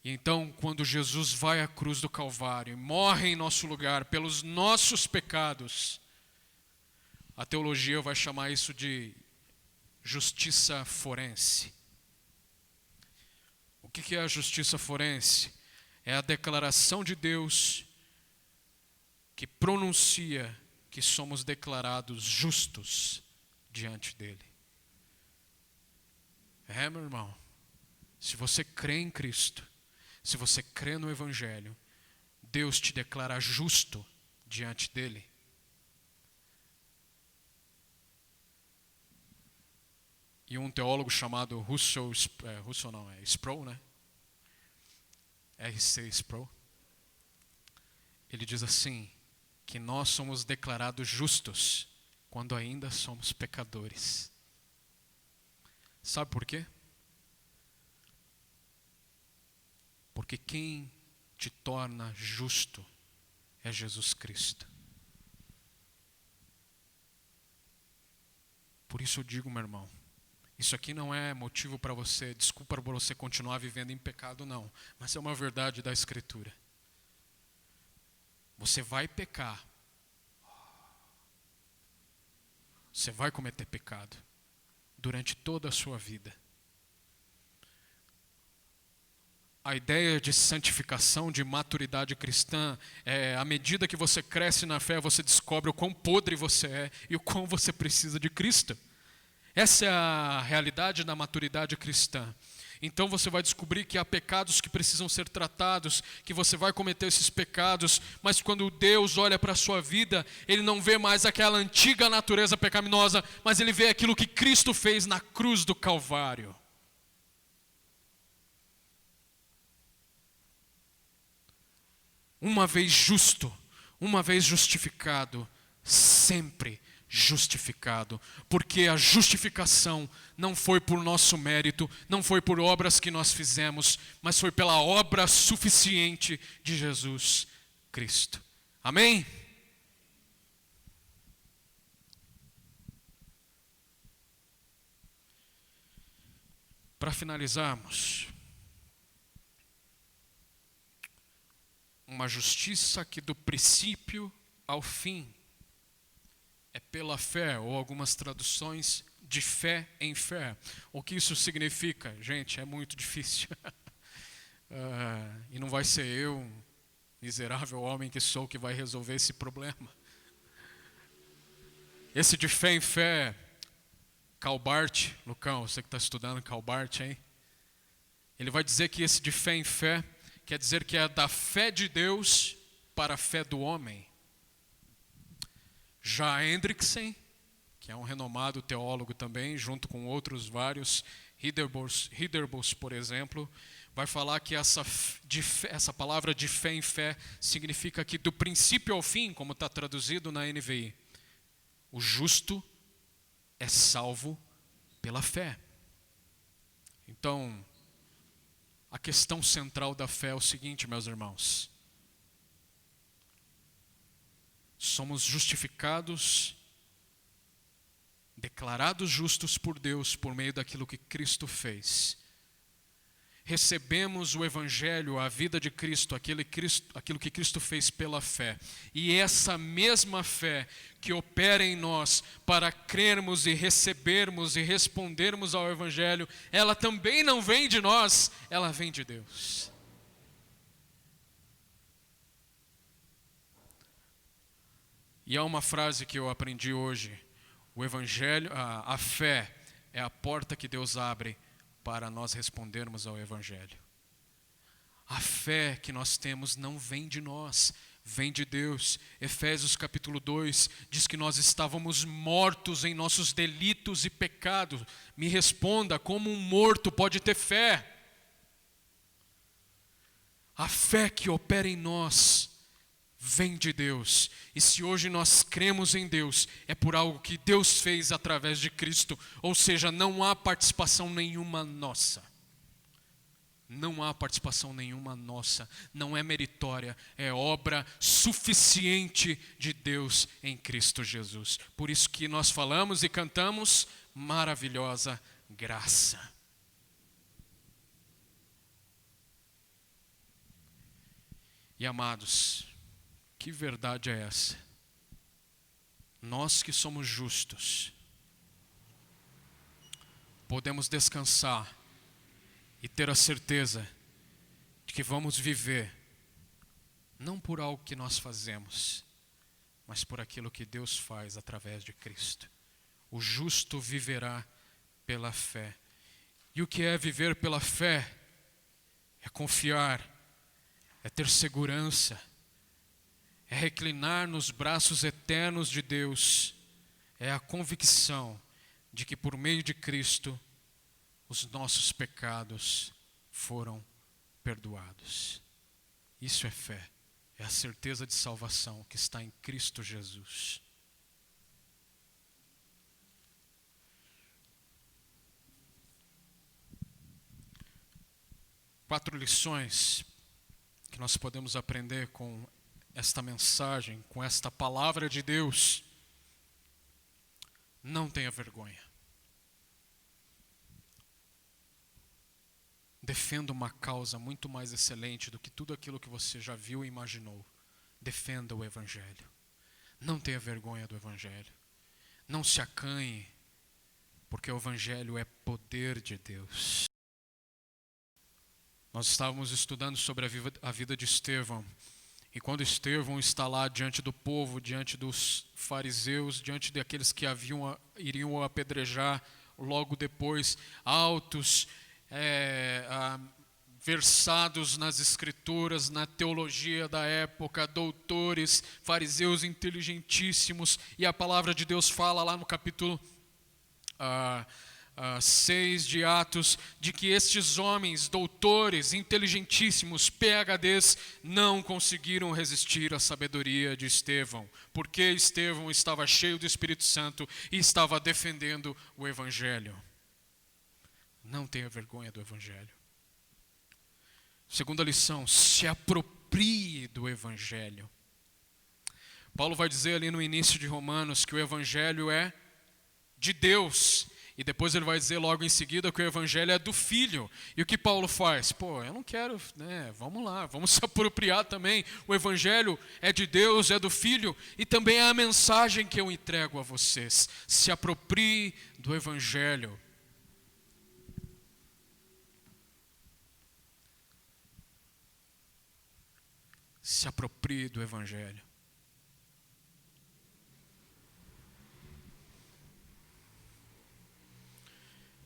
E então, quando Jesus vai à cruz do Calvário e morre em nosso lugar pelos nossos pecados, a teologia vai chamar isso de justiça forense. O que é a justiça forense? É a declaração de Deus que pronuncia que somos declarados justos diante dele. Meu irmão, se você crê em Cristo, se você crê no Evangelho, Deus te declara justo diante dele. e um teólogo chamado Sproul, né? R.C. Sproul. Ele diz assim, que nós somos declarados justos quando ainda somos pecadores. Sabe por quê? Porque quem te torna justo é Jesus Cristo. Por isso eu digo, meu irmão, isso aqui não é motivo para você, desculpa para você continuar vivendo em pecado, não. Mas é uma verdade da Escritura. Você vai pecar. Você vai cometer pecado durante toda a sua vida. A ideia de santificação, de maturidade cristã, à medida que você cresce na fé, você descobre o quão podre você é e o quão você precisa de Cristo. Essa é a realidade da maturidade cristã. Então você vai descobrir que há pecados que precisam ser tratados, que você vai cometer esses pecados, mas quando Deus olha para a sua vida, Ele não vê mais aquela antiga natureza pecaminosa, mas Ele vê aquilo que Cristo fez na cruz do Calvário. Uma vez justo, uma vez justificado, sempre justificado, porque a justificação não foi por nosso mérito, não foi por obras que nós fizemos, mas foi pela obra suficiente de Jesus Cristo. Amém? Para finalizarmos, uma justiça que do princípio ao fim é pela fé, ou algumas traduções, de fé em fé. O que isso significa? Gente, é muito difícil. E não vai ser eu, miserável homem que sou, que vai resolver esse problema. Esse de fé em fé, Calbart, Lucão, você que está estudando Calbart, hein? Ele vai dizer que esse de fé em fé quer dizer que é da fé de Deus para a fé do homem. Já Hendrickson, que é um renomado teólogo também, junto com outros vários, Hilderbos, por exemplo, vai falar que essa palavra de fé em fé significa que do princípio ao fim, como está traduzido na NVI, o justo é salvo pela fé. Então, a questão central da fé é o seguinte, meus irmãos. Somos justificados, declarados justos por Deus por meio daquilo que Cristo fez. Recebemos o Evangelho, a vida de Cristo, aquilo que Cristo fez pela fé. E essa mesma fé que opera em nós para crermos e recebermos e respondermos ao Evangelho, ela também não vem de nós, ela vem de Deus. E há uma frase que eu aprendi hoje: o Evangelho, a fé é a porta que Deus abre para nós respondermos ao Evangelho. A fé que nós temos não vem de nós, vem de Deus. Efésios capítulo 2 diz que nós estávamos mortos em nossos delitos e pecados. Me responda, como um morto pode ter fé? A fé que opera em nós vem de Deus. E se hoje nós cremos em Deus, é por algo que Deus fez através de Cristo. Ou seja, não há participação nenhuma nossa. Não há participação nenhuma nossa. Não é meritória, é obra suficiente de Deus em Cristo Jesus. Por isso que nós falamos e cantamos maravilhosa graça. E amados, que verdade é essa? Nós que somos justos, podemos descansar e ter a certeza de que vamos viver, não por algo que nós fazemos, mas por aquilo que Deus faz através de Cristo. O justo viverá pela fé. E o que é viver pela fé? É confiar, é ter segurança, é reclinar nos braços eternos de Deus, é a convicção de que por meio de Cristo os nossos pecados foram perdoados. Isso é fé, é a certeza de salvação que está em Cristo Jesus. Quatro lições que nós podemos aprender com esta mensagem, com esta palavra de Deus. Não tenha vergonha. Defenda uma causa muito mais excelente do que tudo aquilo que você já viu e imaginou. Defenda o Evangelho. Não tenha vergonha do Evangelho. Não se acanhe, porque o Evangelho é poder de Deus. Nós estávamos estudando sobre a vida de Estevão. E quando Estevão está lá diante do povo, diante dos fariseus, diante daqueles que iriam o apedrejar, logo depois, altos, versados nas escrituras, na teologia da época, doutores, fariseus inteligentíssimos, e a palavra de Deus fala lá no capítulo 6 de Atos, de que estes homens, doutores, inteligentíssimos, PhDs, não conseguiram resistir à sabedoria de Estevão, porque Estevão estava cheio do Espírito Santo e estava defendendo o Evangelho. Não tenha vergonha do Evangelho. Segunda lição, se aproprie do Evangelho. Paulo vai dizer ali no início de Romanos que o Evangelho é de Deus. E depois ele vai dizer logo em seguida que o Evangelho é do Filho. E o que Paulo faz? Eu não quero, vamos lá, vamos se apropriar também. O Evangelho é de Deus, é do Filho, e também é a mensagem que eu entrego a vocês. Se aproprie do Evangelho. Se aproprie do Evangelho.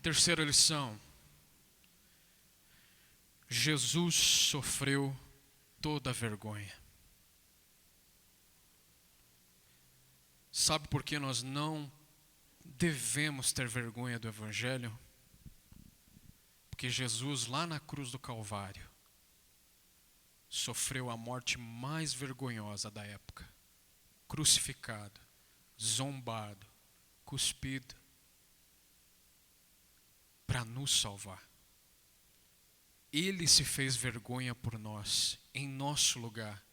Terceira lição. Jesus sofreu toda a vergonha. Sabe por que nós não devemos ter vergonha do Evangelho? Porque Jesus, lá na cruz do Calvário, sofreu a morte mais vergonhosa da época. Crucificado, zombado, cuspido, para nos salvar. Ele se fez vergonha por nós, em nosso lugar,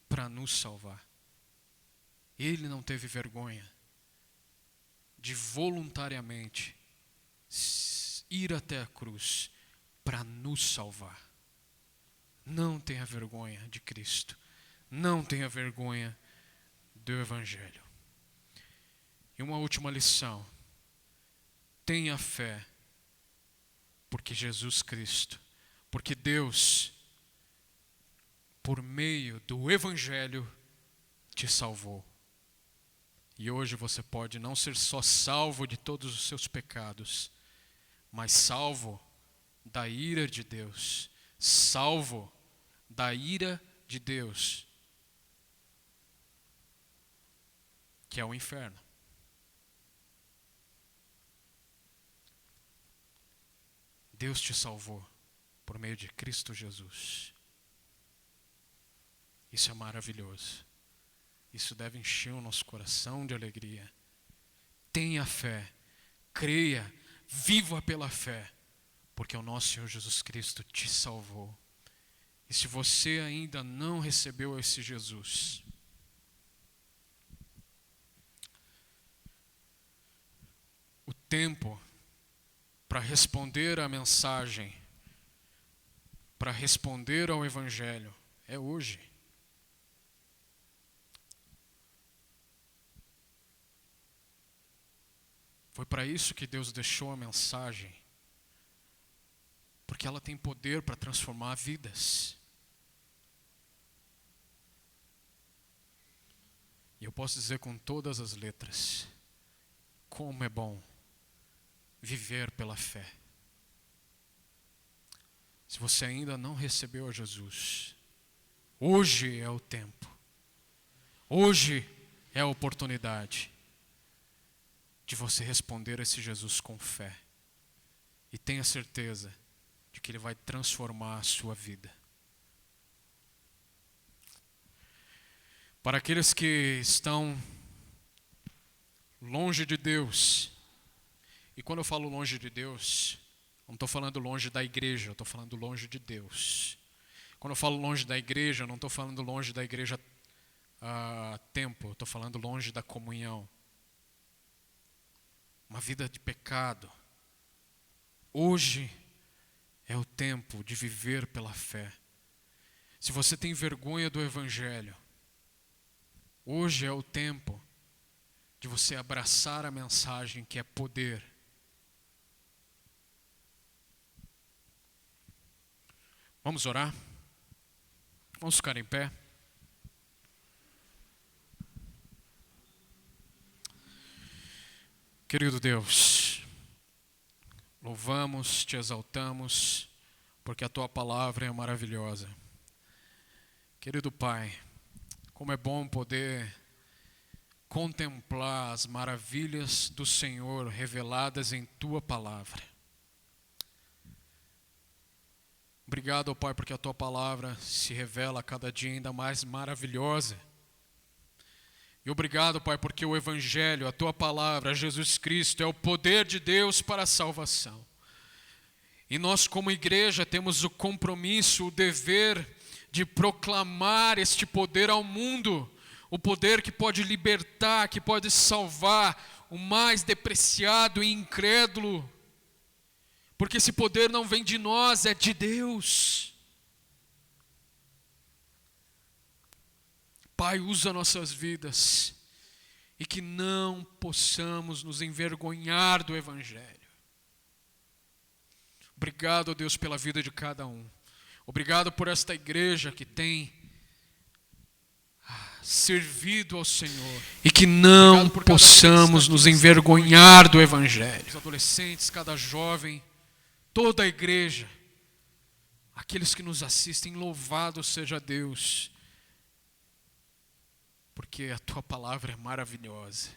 para nos salvar. Ele não teve vergonha de voluntariamente ir até a cruz para nos salvar. Não tenha vergonha de Cristo. Não tenha vergonha do Evangelho. E uma última lição. Tenha fé, porque Jesus Cristo, porque Deus, por meio do Evangelho, te salvou. E hoje você pode não ser só salvo de todos os seus pecados, mas salvo da ira de Deus, salvo da ira de Deus, que é o inferno. Deus te salvou por meio de Cristo Jesus. Isso é maravilhoso. Isso deve encher o nosso coração de alegria. Tenha fé, creia, viva pela fé, porque o nosso Senhor Jesus Cristo te salvou. E se você ainda não recebeu esse Jesus, o tempo para responder à mensagem, para responder ao Evangelho, é hoje. Foi para isso que Deus deixou a mensagem, porque ela tem poder para transformar vidas. E eu posso dizer com todas as letras, como é bom viver pela fé. Se você ainda não recebeu a Jesus, hoje é o tempo. Hoje é a oportunidade. de você responder a esse Jesus com fé. E tenha certeza de que Ele vai transformar a sua vida. Para aqueles que estão longe de Deus, e quando eu falo longe de Deus, não estou falando longe da igreja, eu estou falando longe de Deus. Quando eu falo longe da igreja, eu não estou falando longe da igreja templo, eu estou falando longe da comunhão. Uma vida de pecado. Hoje é o tempo de viver pela fé. Se você tem vergonha do Evangelho, hoje é o tempo de você abraçar a mensagem que é poder. Vamos orar? Vamos ficar em pé. Querido Deus, louvamos, te exaltamos, porque a Tua palavra é maravilhosa. Querido Pai, como é bom poder contemplar as maravilhas do Senhor reveladas em Tua palavra. Obrigado, Pai, porque a Tua palavra se revela a cada dia ainda mais maravilhosa. E obrigado, Pai, porque o Evangelho, a Tua palavra, Jesus Cristo, é o poder de Deus para a salvação. E nós, como igreja, temos o compromisso, o dever de proclamar este poder ao mundo. O poder que pode libertar, que pode salvar o mais depreciado e incrédulo. Porque esse poder não vem de nós, é de Deus. Pai, usa nossas vidas e que não possamos nos envergonhar do Evangelho. Obrigado, ó Deus, pela vida de cada um. Obrigado por esta igreja que tem servido ao Senhor. E que não possamos nos envergonhar do Evangelho. Os adolescentes, cada jovem, toda a igreja, aqueles que nos assistem, louvado seja Deus. Porque a Tua palavra é maravilhosa.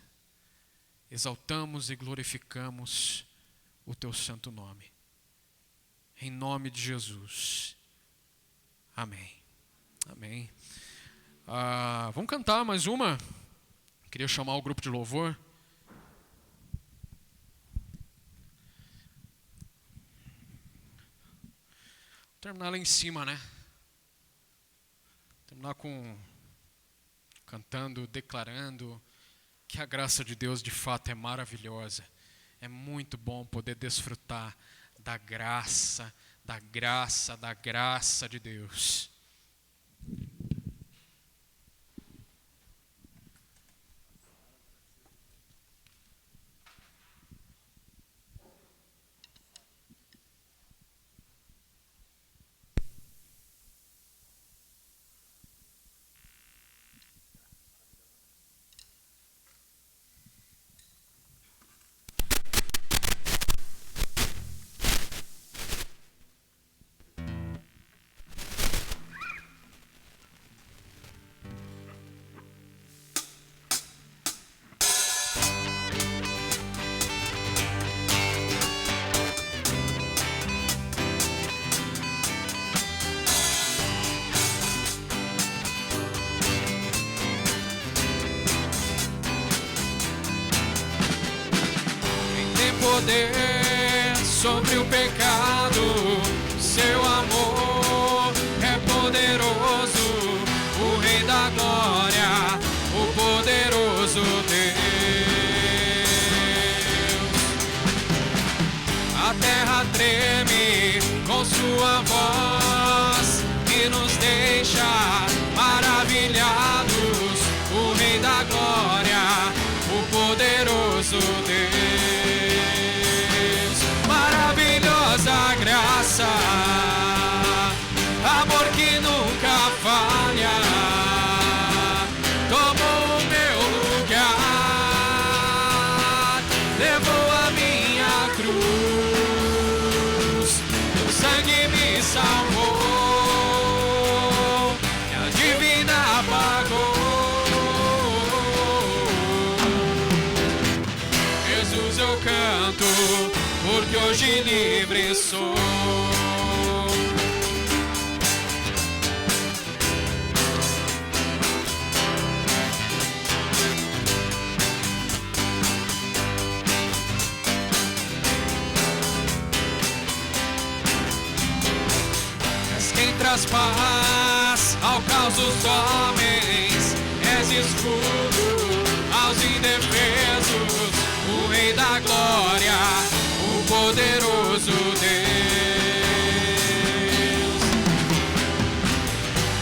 Exaltamos e glorificamos o Teu santo nome. Em nome de Jesus. Amém. Amém. Vamos cantar mais uma? Queria chamar o grupo de louvor. Vou terminar lá em cima, né? Terminar cantando, declarando que a graça de Deus de fato é maravilhosa. É muito bom poder desfrutar da graça de Deus. Poder sobre o pecado, seu amor é poderoso, o Rei da Glória, o poderoso Deus. A terra treme com sua voz e nos deixa maravilhados, o Rei da Glória, o poderoso Deus. Maravilhosa graça, amor que nunca falha, tomou o meu lugar, levou a minha cruz, teu sangue me salvou, e a divina pagou. canto, porque hoje livre sou. És quem traz paz ao caos dos homens, és escudo aos indefesos, o Rei da Glória, o poderoso Deus.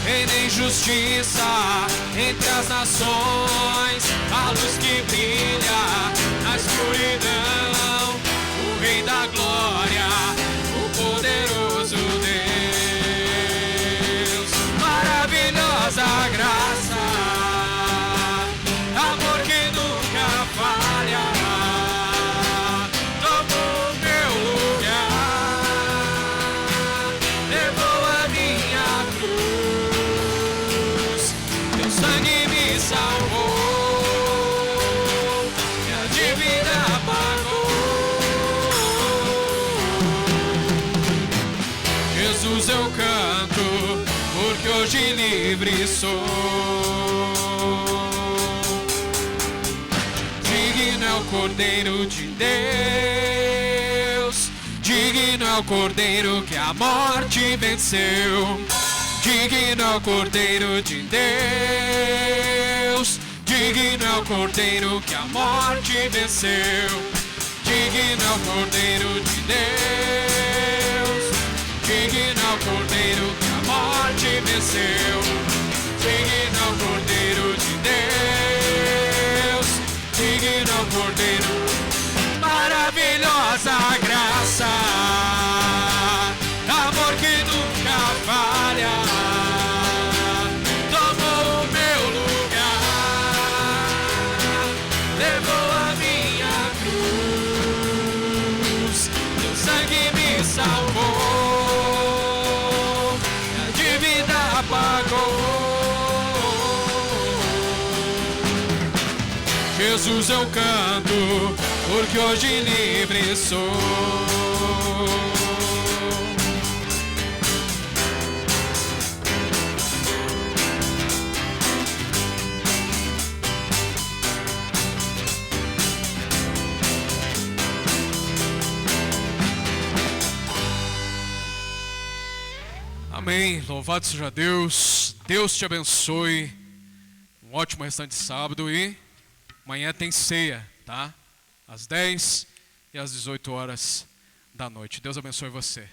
Reina em justiça entre as nações, a luz que brilha na escuridão, o Rei da Glória, o poderoso Deus. Maravilhosa graça, amor que nunca falha, tomou meu lugar, levou a minha cruz, teu sangue me salvou, minha dívida pagou. Jesus, eu canto, porque hoje livre sou. Digno é o Cordeiro de Deus, digno é o Cordeiro que a morte venceu. Digno é o Cordeiro de Deus, digno é o Cordeiro que a morte venceu. Digno é o Cordeiro de Deus, digno é o Cordeiro que a morte venceu. Digno é o Cordeiro de Deus, digno é o Cordeiro. Maravilhosa graça, amor que nunca falha, tomou o meu lugar, levou a minha cruz, teu sangue me salvou, a dívida pagou. Jesus, eu canto, porque hoje livre sou. Amém. Louvado seja Deus. Deus te abençoe. Um ótimo restante de sábado e amanhã tem ceia, tá? Às 10 e às 18 horas da noite. Deus abençoe você.